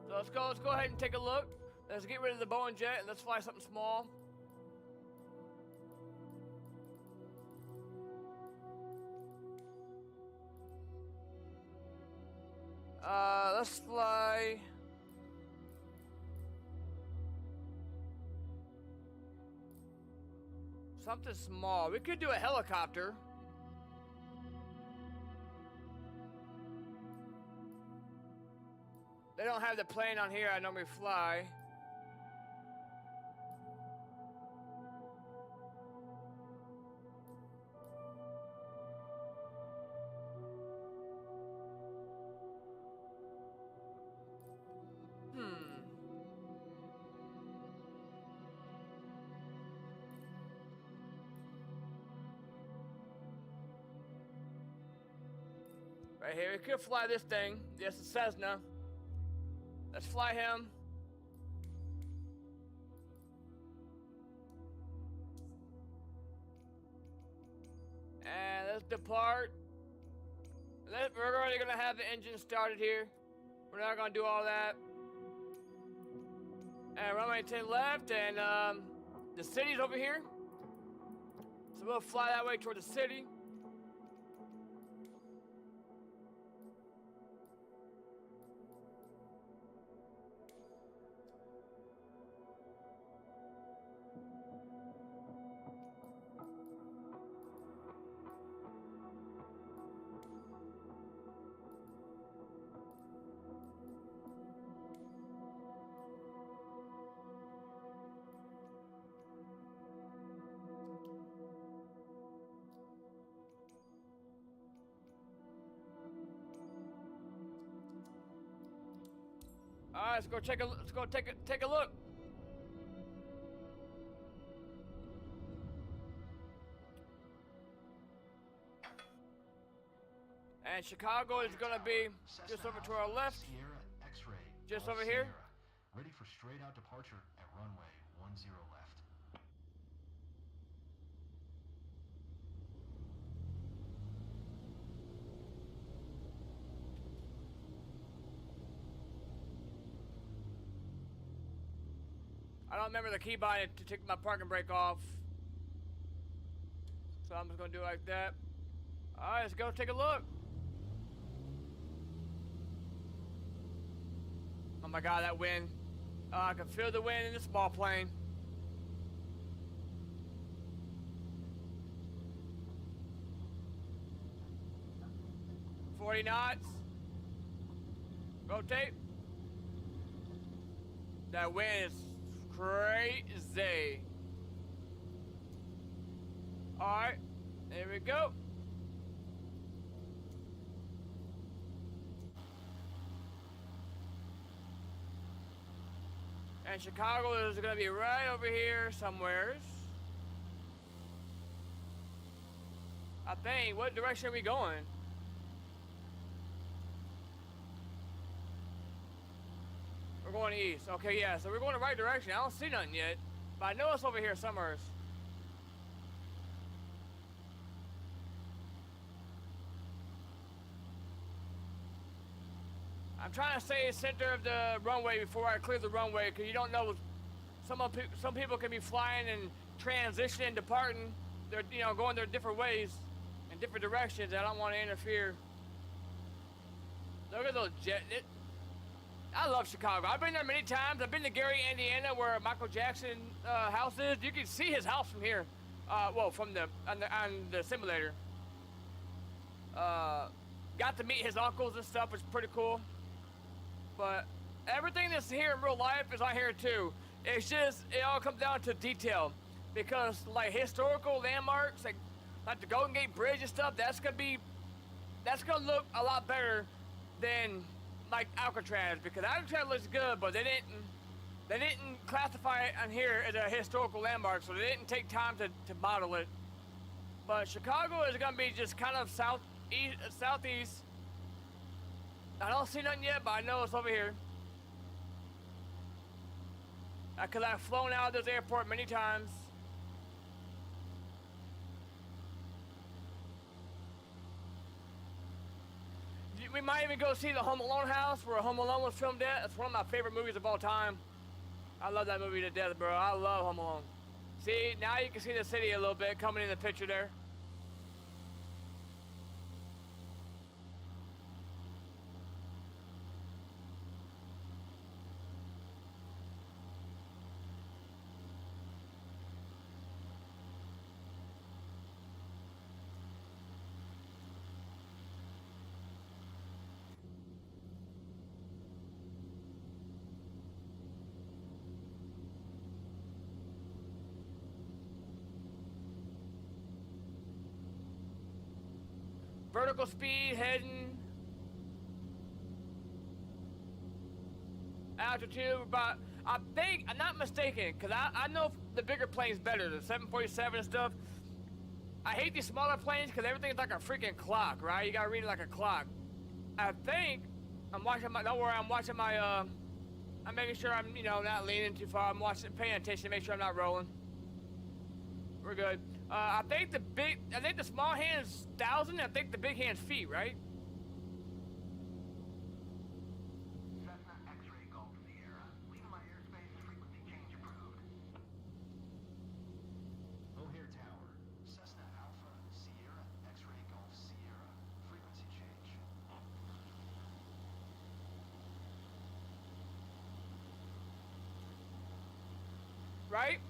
So let's go ahead and take a look. Let's get rid of the Boeing jet and let's fly something small. Let's fly something small. We could do a helicopter. They don't have the plane on here I normally fly. Right here, we could fly this thing. Yes, it's Cessna. Let's fly him. And let's depart. We're already gonna have the engine started here. We're not gonna do all that. And runway 10 left, and the city's over here. So we'll fly that way toward the city. All right, let's go take a look. And Chicago is gonna be just over to our left. Just over here. Ready for straight out departure at runway 10 left. I don't remember the keybind to take my parking brake off. So I'm just gonna do it like that. Alright, let's go take a look. Oh my god, that wind. I can feel the wind in the small plane. $40 knots. Rotate. That wind is crazy. Alright, there we go. And Chicago is gonna be right over here somewheres. I think. What direction are we going? We're going east. Okay, yeah, so we're going the right direction. I don't see nothing yet, but I know it's over here somewhere. I'm trying to stay center of the runway before I clear the runway, because you don't know. Some people can be flying and transitioning, departing. They're going their different ways in different directions. I don't want to interfere. Look at those jet. I love Chicago. I've been there many times. I've been to Gary, Indiana, where Michael Jackson house is. You can see his house from here. Well, from on the simulator. Got to meet his uncles and stuff, which is pretty cool. But everything that's here in real life is on here too. It's just, it all comes down to detail. Because like historical landmarks, like the Golden Gate Bridge and stuff, that's gonna look a lot better than like Alcatraz, because Alcatraz looks good, but they didn't classify it on here as a historical landmark, so they didn't take time to model it. But Chicago is gonna be just kind of southeast. I don't see nothing yet, but I know it's over here. Because I've flown out of this airport many times. We might even go see the Home Alone house where Home Alone was filmed at. It's one of my favorite movies of all time. I love that movie to death, bro. I love Home Alone. See, now you can see the city a little bit coming in the picture there. Vertical speed heading. Altitude, but I think, I'm not mistaken, because I know the bigger plane's better, the 747 and stuff. I hate these smaller planes because everything's like a freaking clock, right? You gotta read it like a clock. I think, don't worry, I'm watching my, I'm making sure I'm, not leaning too far. I'm paying attention to make sure I'm not rolling. We're good. I think the small hand's 1,000, I think the big hand's feet, right? Cessna X-ray Golf Sierra. Leaving my airspace, frequency change approved. O'Hare Tower. Cessna Alpha Sierra X-ray Golf Sierra. Frequency change. Right?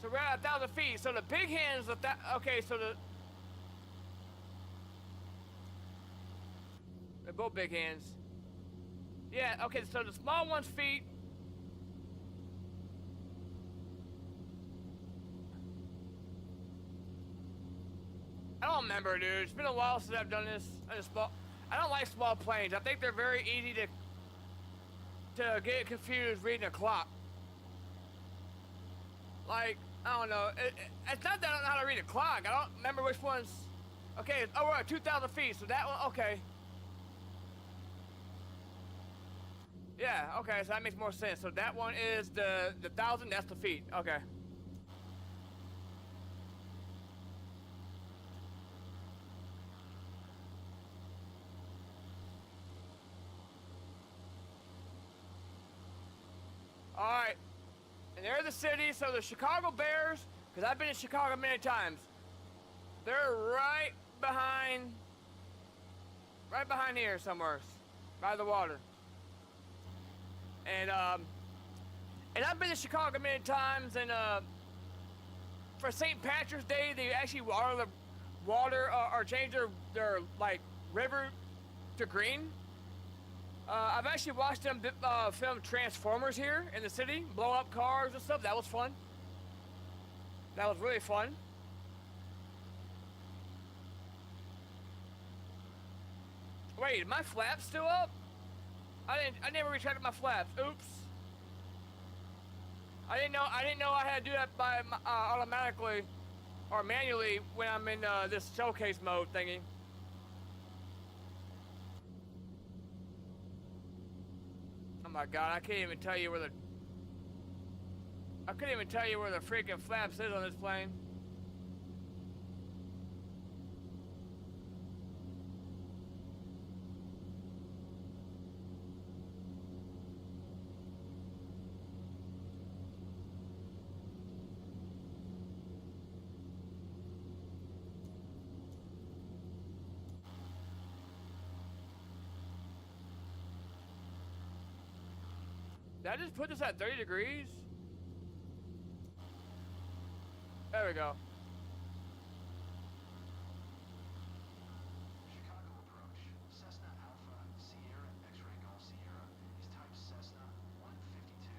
So we're at 1,000 feet. So the big hand's okay. So they're both big hands. Yeah. Okay. So the small one's feet. I don't remember, dude. It's been a while since I've done this. I don't like small planes. I think they're very easy to get confused reading a clock. Like, I don't know. It's not that I don't know how to read a clock. I don't remember which one's. Okay, we're at 2,000 feet, so that one, okay. Yeah, okay, so that makes more sense. So that one is the 1,000, that's the feet. Okay. Alright. And they're the city, so the Chicago Bears, because I've been in Chicago many times, they're right behind here somewhere, by the water. And I've been to Chicago many times, and for St. Patrick's Day, they actually water or change their like river to green. I've actually watched them film Transformers here in the city, blow up cars and stuff. That was fun. That was really fun. Wait, is my flap still up? I never retracted my flaps. Oops. I didn't know I had to do that by automatically or manually when I'm in this showcase mode thingy. Oh my god, I couldn't even tell you where the freaking flaps is on this plane. Did I just put this at 30 degrees? There we go. Chicago approach. Cessna Alpha, Sierra, X-Ray Golf Sierra is type Cessna 152,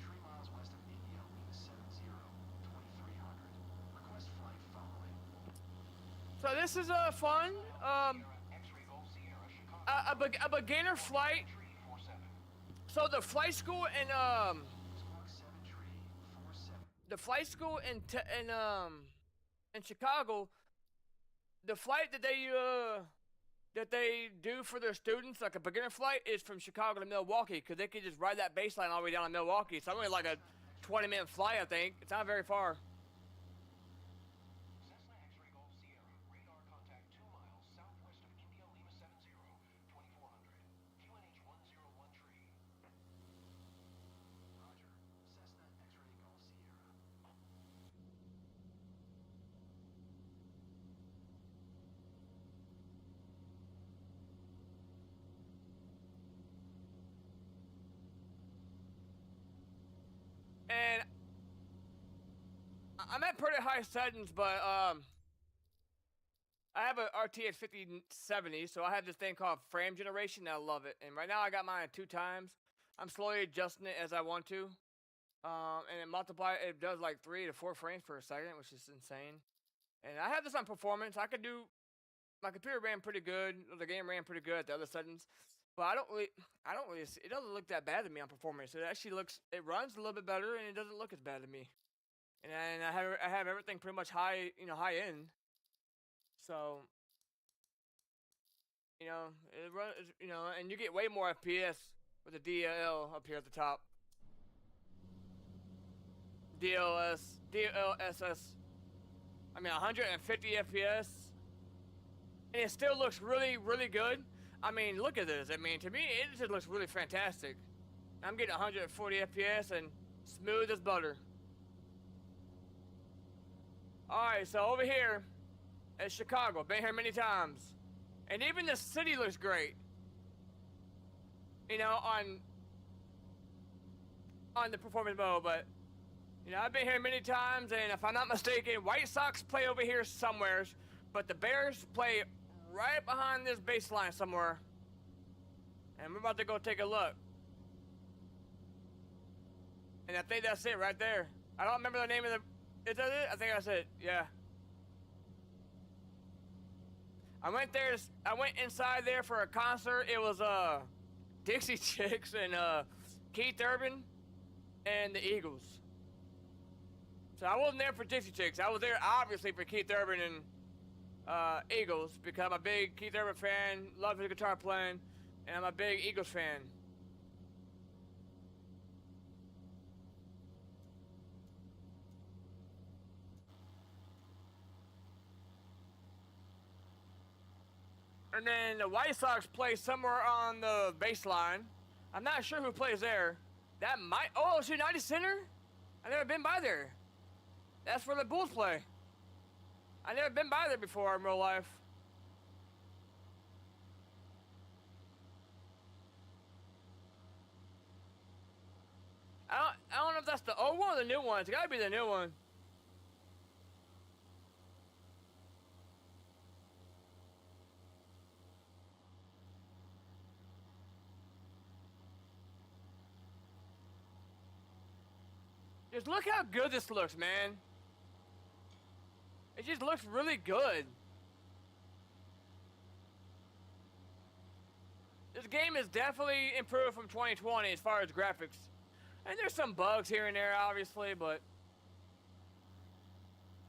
3 miles west of India, Lima 70, 2300. Request flight following. So this is fun. X-Ray Golf Sierra, Chicago. A beginner flight. 7347. So the flight school in Squawk 7347. the flight school in Chicago, the flight that they do for their students, like a beginner flight, is from Chicago to Milwaukee, because they can just ride that baseline all the way down to Milwaukee. It's only like a 20-minute flight, I think. It's not very far. Cessna X-Ray Golf Sierra, radar contact 2 miles southwest of India, Lima 70, 2400. QNH 1013. Roger. Cessna X-Ray Golf Sierra. And I'm at pretty high settings, but I have a RTX 5070, so I have this thing called frame generation, and I love it. And right now I got mine at 2 times. I'm slowly adjusting it as I want to. And it does like 3 to 4 frames per second, which is insane. And I have this on performance. My computer ran pretty good. The game ran pretty good at the other settings. But I don't really it doesn't look that bad to me on performance. It runs a little bit better, and it doesn't look as bad to me. And I have everything pretty much high end. So, it runs, and you get way more FPS with the DLL up here at the top. DLSS. I mean, 150 FPS. And it still looks really, really good. I mean, look at this. I mean, to me, it just looks really fantastic. I'm getting 140 FPS and smooth as butter. Alright, so over here is Chicago. Been here many times. And even the city looks great. On the performance mode, but I've been here many times, and if I'm not mistaken, White Sox play over here somewheres, but the Bears play right behind this baseline somewhere. And we're about to go take a look. And I think that's it right there. I don't remember the name of is that it? I think that's it, yeah. I went inside there for a concert. It was Dixie Chicks and Keith Urban and the Eagles. So I wasn't there for Dixie Chicks. I was there obviously for Keith Urban and Eagles, because I'm a big Keith Urban fan, love his guitar playing, and I'm a big Eagles fan. And then the White Sox play somewhere on the baseline. I'm not sure who plays there. That might, it's United Center? I've never been by there. That's where the Bulls play. I've never been by there before in real life. I don't know if that's the old one or the new one. It's gotta be the new one. Just look how good this looks, man. It just looks really good. This game is definitely improved from 2020 as far as graphics. And there's some bugs here and there, obviously, but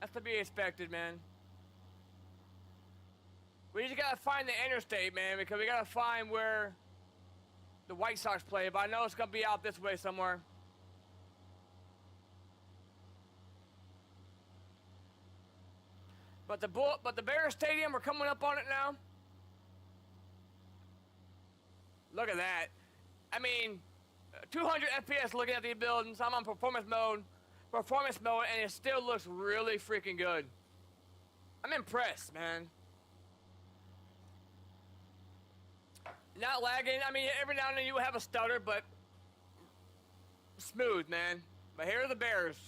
that's to be expected, man. We just gotta find the interstate, man, because we gotta find where the White Sox play, but I know it's gonna be out this way somewhere. But the Bears Stadium, we're coming up on it now. Look at that. I mean, 200 FPS looking at these buildings. I'm on performance mode, and it still looks really freaking good. I'm impressed, man. Not lagging. I mean, every now and then you have a stutter, but smooth, man. But here are the Bears.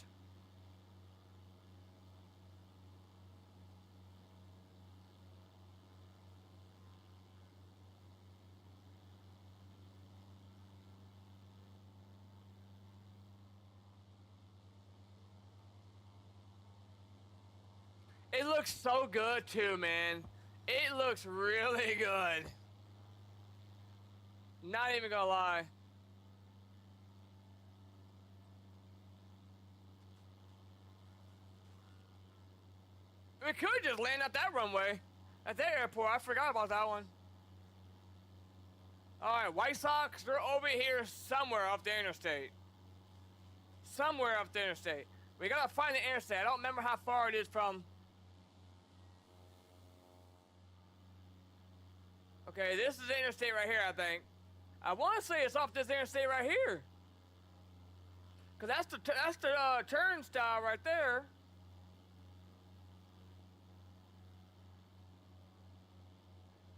It looks so good too, man. It looks really good. Not even gonna lie. We could just land at that runway. At that airport. I forgot about that one. Alright, White Sox, they're over here somewhere off the interstate. Somewhere off the interstate. We gotta find the interstate. I don't remember how far it is from. Okay, this is the interstate right here, I think. I want to say it's off this interstate right here. Cause that's the turnstile right there.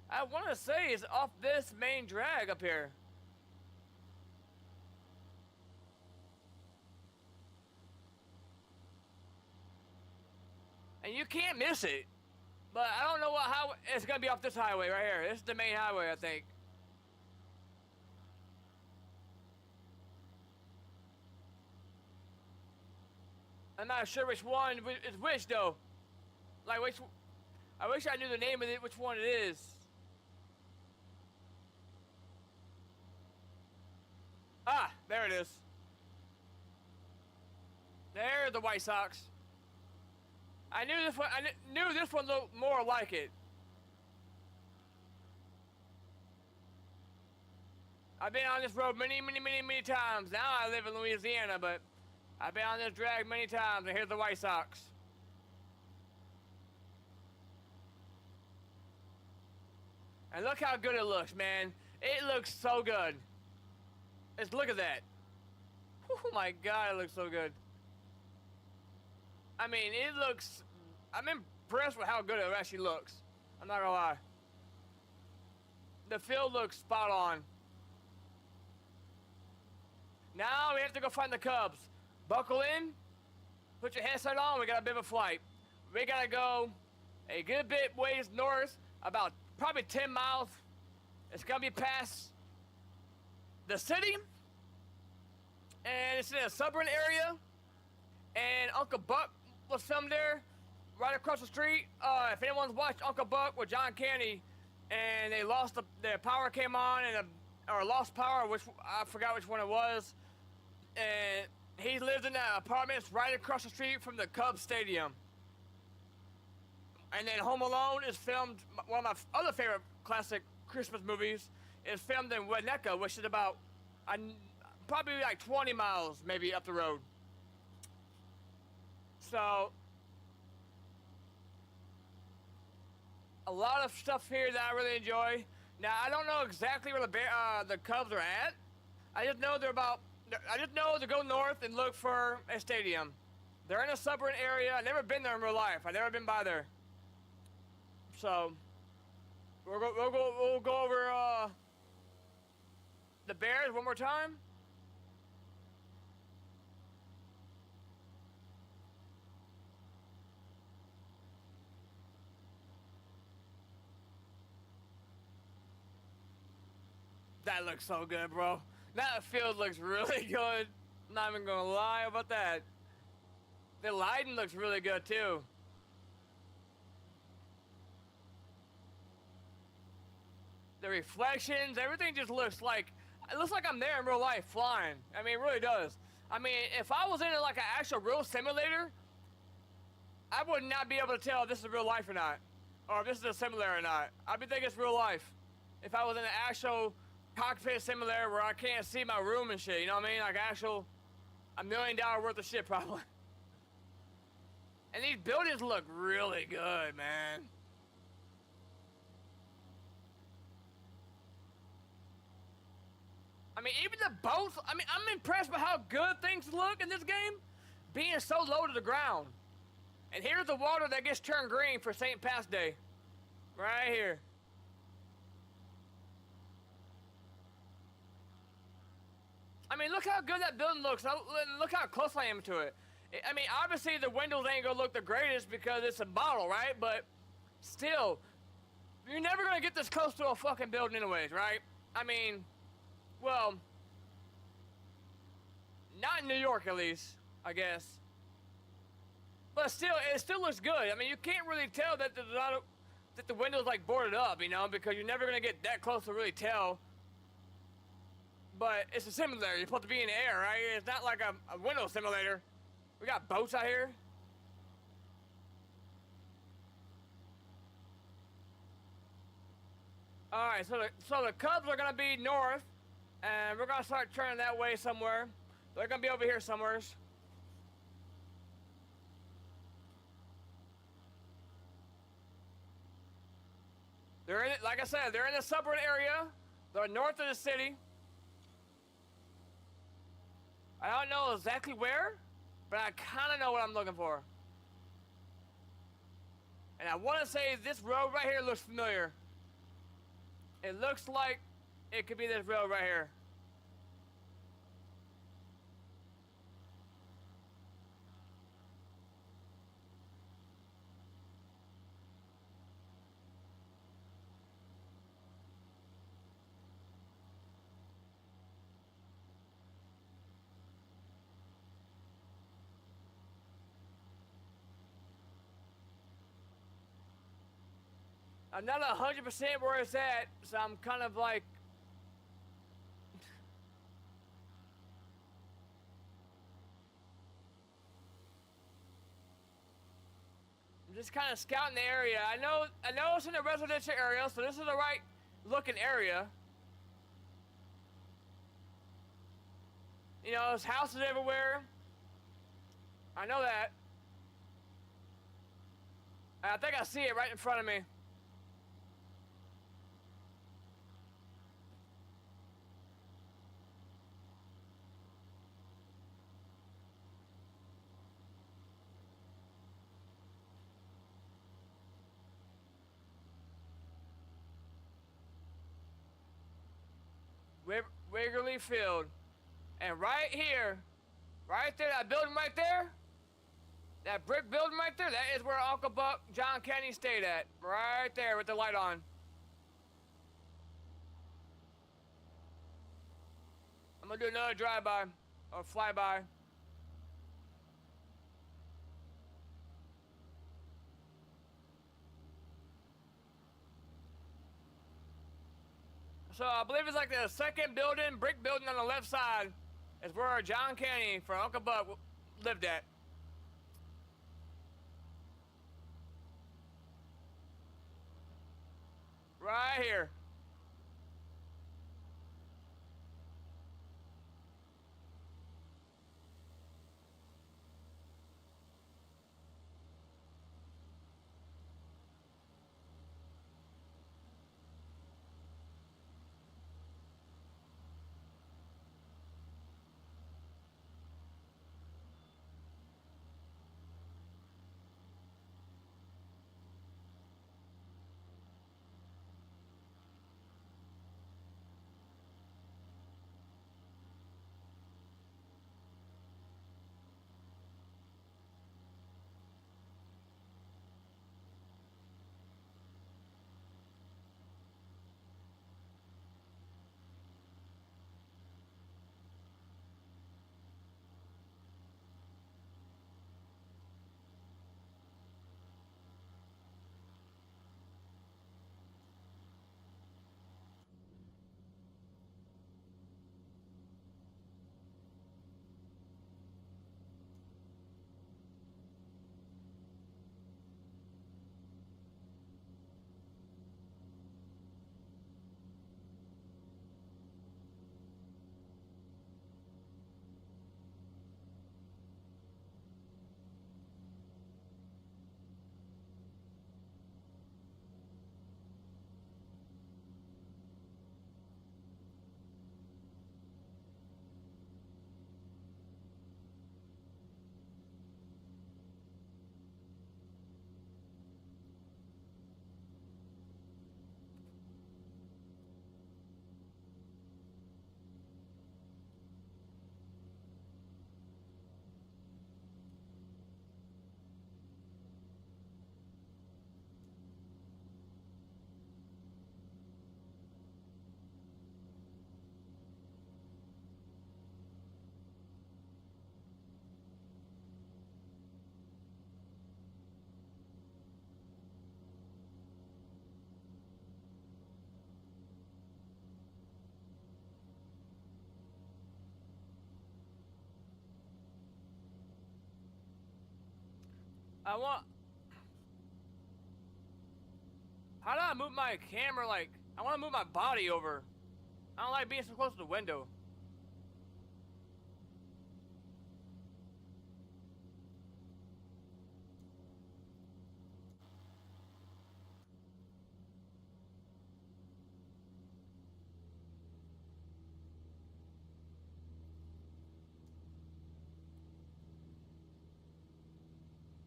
I want to say it's off this main drag up here. And you can't miss it. But I don't know what highway. It's gonna be off this highway right here. This is the main highway, I think. I'm not sure which one is which though. Like which. I wish I knew the name of it, which one it is. Ah, there it is. There's the White Sox. I knew this one. I knew this one looked more like it. I've been on this road many times. Now I live in Louisiana, but I've been on this drag many times, and here's the White Sox. And look how good it looks, man. It looks so good. Just look at that. Oh my God, it looks so good. I mean, it looks. I'm impressed with how good it actually looks. I'm not gonna lie. The field looks spot on. Now we have to go find the Cubs. Buckle in. Put your headset on. We got a bit of a flight. We gotta go a good bit ways north, about probably 10 miles. It's gonna be past the city, and it's in a suburban area. And Uncle Buck was filmed there, right across the street. If anyone's watched Uncle Buck with John Candy, and they lost their power came on, or lost power, which I forgot which one it was. And he lived in that apartments right across the street from the Cubs Stadium. And then Home Alone is filmed. One of my other favorite classic Christmas movies is filmed in Winnetka, which is about probably like 20 miles maybe up the road. So, a lot of stuff here that I really enjoy. Now, I don't know exactly where the Cubs are at. I just know to go north and look for a stadium. They're in a suburban area. I've never been there in real life. I've never been by there. So, we'll go over the Bears one more time. That looks so good, bro. That field looks really good. I'm not even gonna lie about that. The lighting looks really good too. the reflections, everything just looks like, it looks like I'm there in real life flying. I mean, it really does. I mean, if I was in like an actual real simulator, I would not be able to tell if this is real life or not, or if this is a simulator or not. I'd be thinking it's real life. If I was in an actual cockpit simulator where I can't see my room and shit, you know what I mean? Like actual, $1 million worth of shit probably. And these buildings look really good, man. I mean, even the boats, I mean, I'm impressed by how good things look in this game, being so low to the ground. And here's the water that gets turned green for St. Pat's Day. Right here. I mean, look how good that building looks. Look how close I am to it. I mean, obviously the windows ain't gonna look the greatest because it's a bottle, right? But still, you're never gonna get this close to a fucking building anyways, right? I mean, well, not in New York at least, I guess. But still, it still looks good. I mean, you can't really tell that there's not that the window's like boarded up, you know, because you're never gonna get that close to really tell. But it's a simulator. You're supposed to be in the air, right? It's not like a window simulator. We got boats out here. All right, so the Cubs are gonna be north, and we're gonna start turning that way somewhere. They're gonna be over here somewhere. They're in it, like I said, they're in the suburban area. They're north of the city. I don't know exactly where, but I kind of know what I'm looking for. And I want to say this road right here looks familiar. It looks like it could be this road right here. I'm not 100% where it's at, so I'm kind of like... I'm just kind of scouting the area. I know it's in a residential area, so this is the right looking area. You know, there's houses everywhere. I know that. I think I see it right in front of me. Wrigley Field. And right here, right there, that building right there, that brick building right there, that is where Uncle Buck, John Candy stayed at. Right there with the light on. I'm gonna do another drive-by, or fly-by. So I believe it's like the second building, brick building on the left side is where John Candy for Uncle Buck lived at. Right here. I want. How do I move my camera? Like, I want to move my body over. I don't like being so close to the window.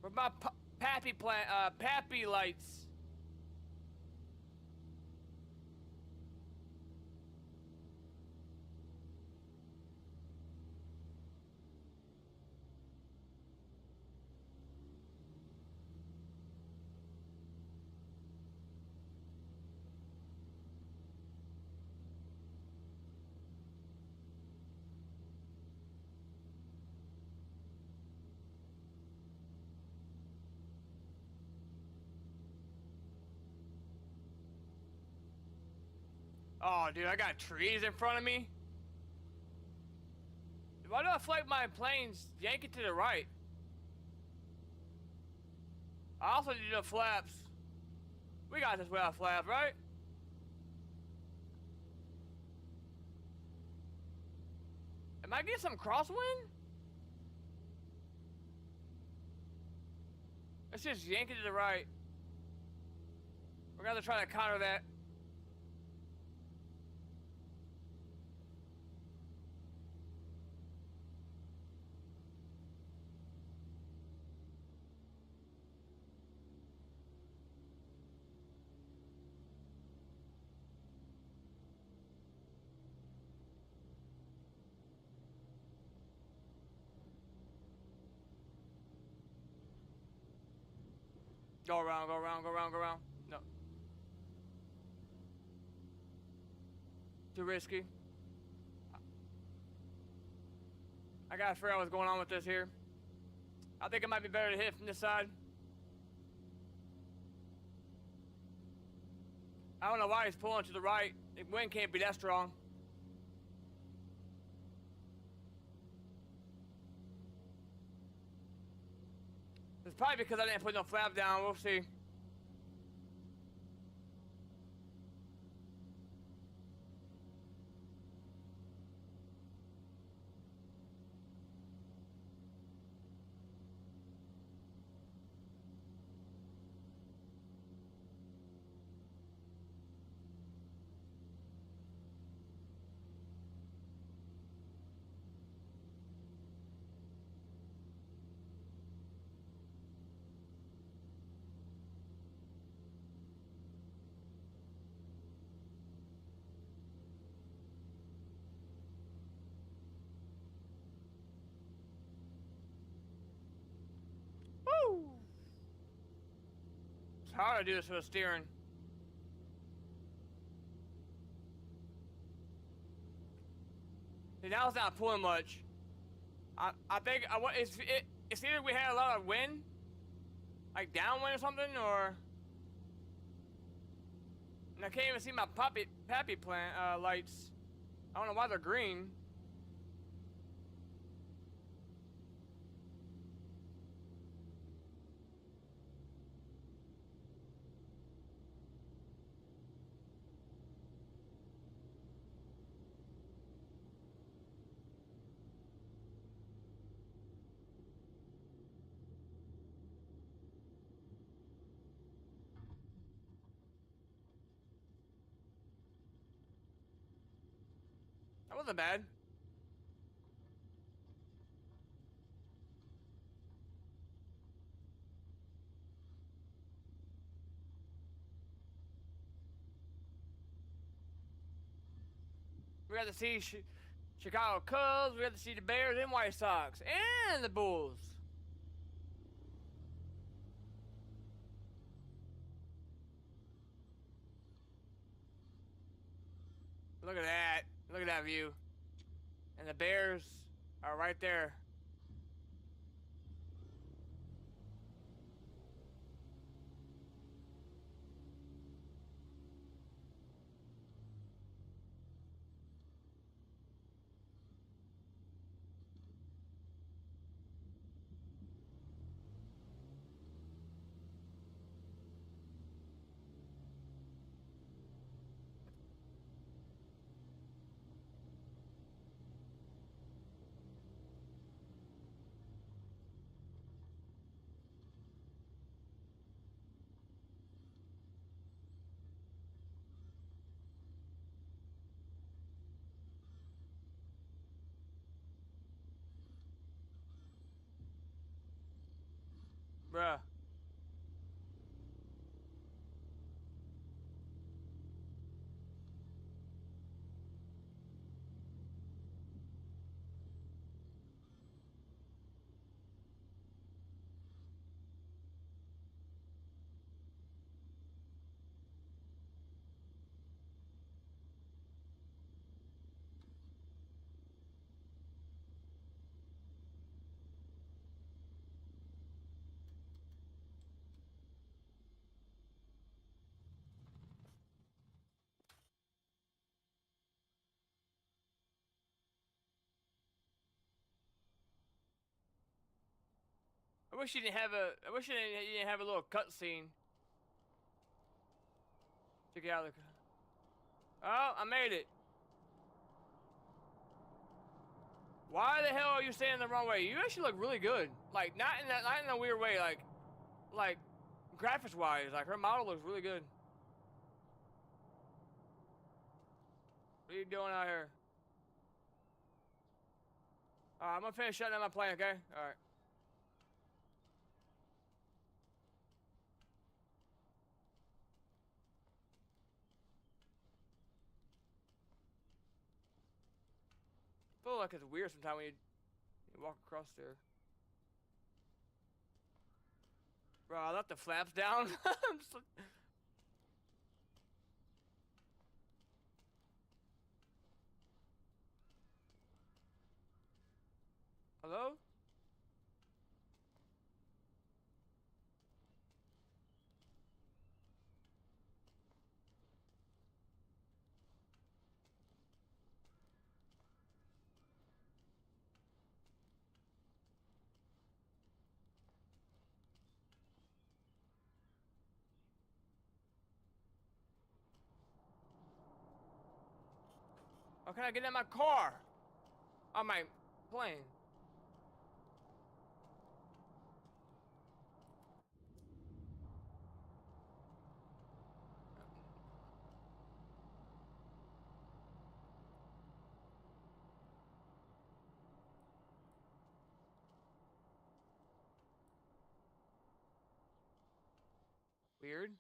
Where my pappy lights? Oh, dude, I got trees in front of me. Why do I feel like my plane's yanking to the right? I also need the flaps. We got this without flaps, right? Am I getting some crosswind? It's just yanking to the right. We're gonna try to counter that. Go around, go around, go around, go around. No. Too risky. I gotta figure out what's going on with this here. I think it might be better to hit from this side. I don't know why he's pulling to the right. The wind can't be that strong. It's probably because I didn't put no flap down. We'll see. Woo! It's hard to do this with steering. See, now it's not pulling much. I think it's either we had a lot of wind, like downwind or something, or and I can't even see my pappy plant lights. I don't know why they're green. That wasn't bad. We got to see Chicago Cubs. We got to see the Bears and White Sox and the Bulls. Look at that. Look at that view. And the Bears are right there. Bruh. I wish you didn't have a. I wish you didn't have a little cutscene. Check it out. Oh, I made it. Why the hell are you standing the wrong way? You actually look really good. Like not in that, not in a weird way. Like graphics wise, like her model looks really good. What are you doing out here? Alright, I'm gonna finish shutting down my plane, okay? Alright. I feel like it's weird sometimes when you walk across there. Bro, I left the flaps down. I'm so... Hello? How can I get in my car? On my plane. Weird.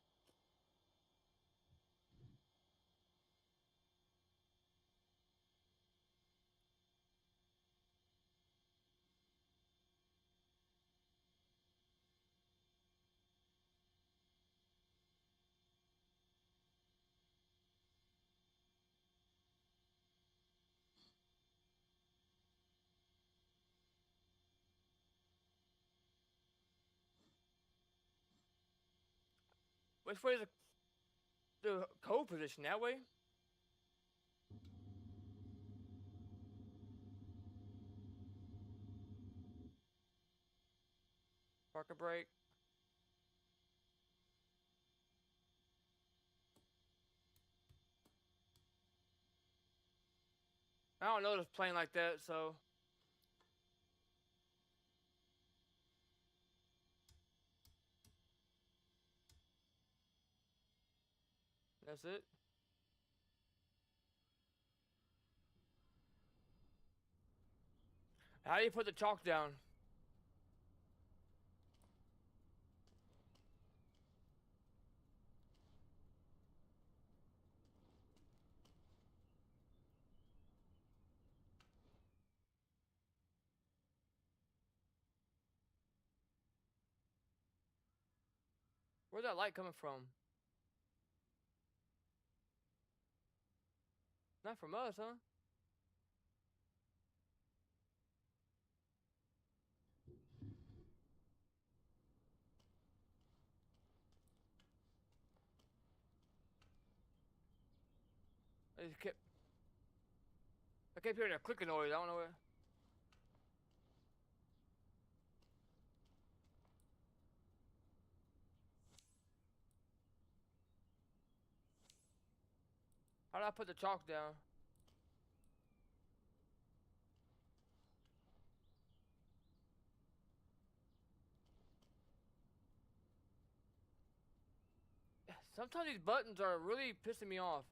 Which way is the code position? That way? Park a brake. I don't know this plane like that, so... That's it. How do you put the chalk down? Where's that light coming from? Not from us, huh? I kept hearing a clicking noise. I don't know where. How do I put the chalk down? Sometimes these buttons are really pissing me off.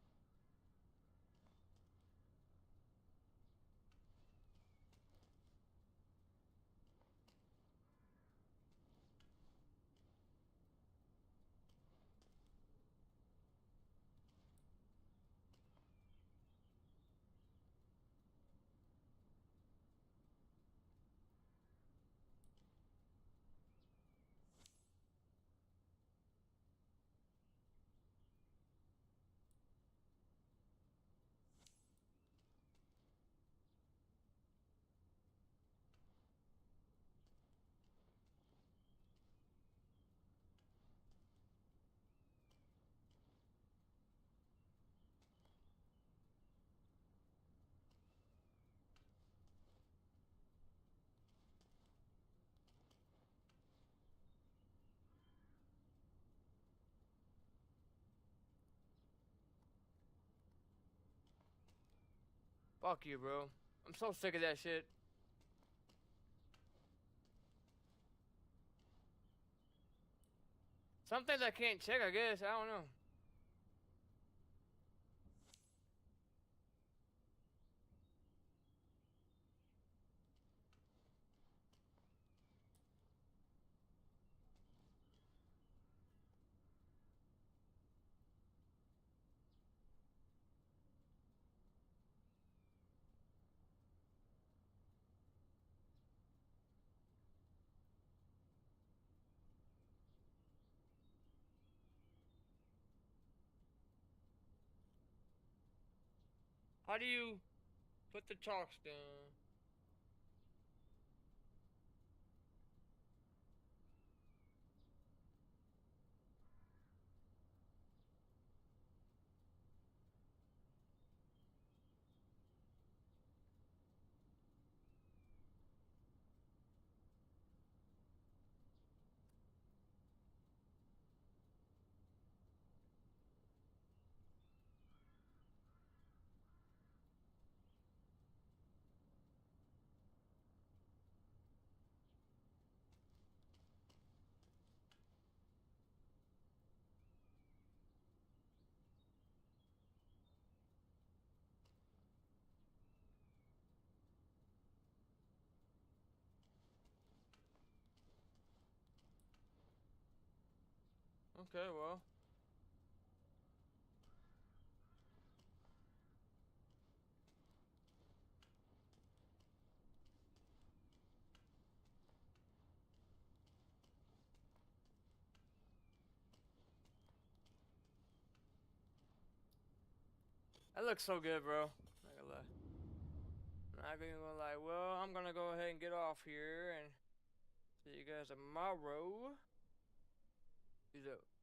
Fuck you, bro. I'm so sick of that shit. Some things I can't check, I guess. I don't know. How do you put the chalks down? Okay, well. That looks so good, bro. Not gonna lie. Not gonna lie. Well, I'm gonna go ahead and get off here and see you guys tomorrow. Peace out.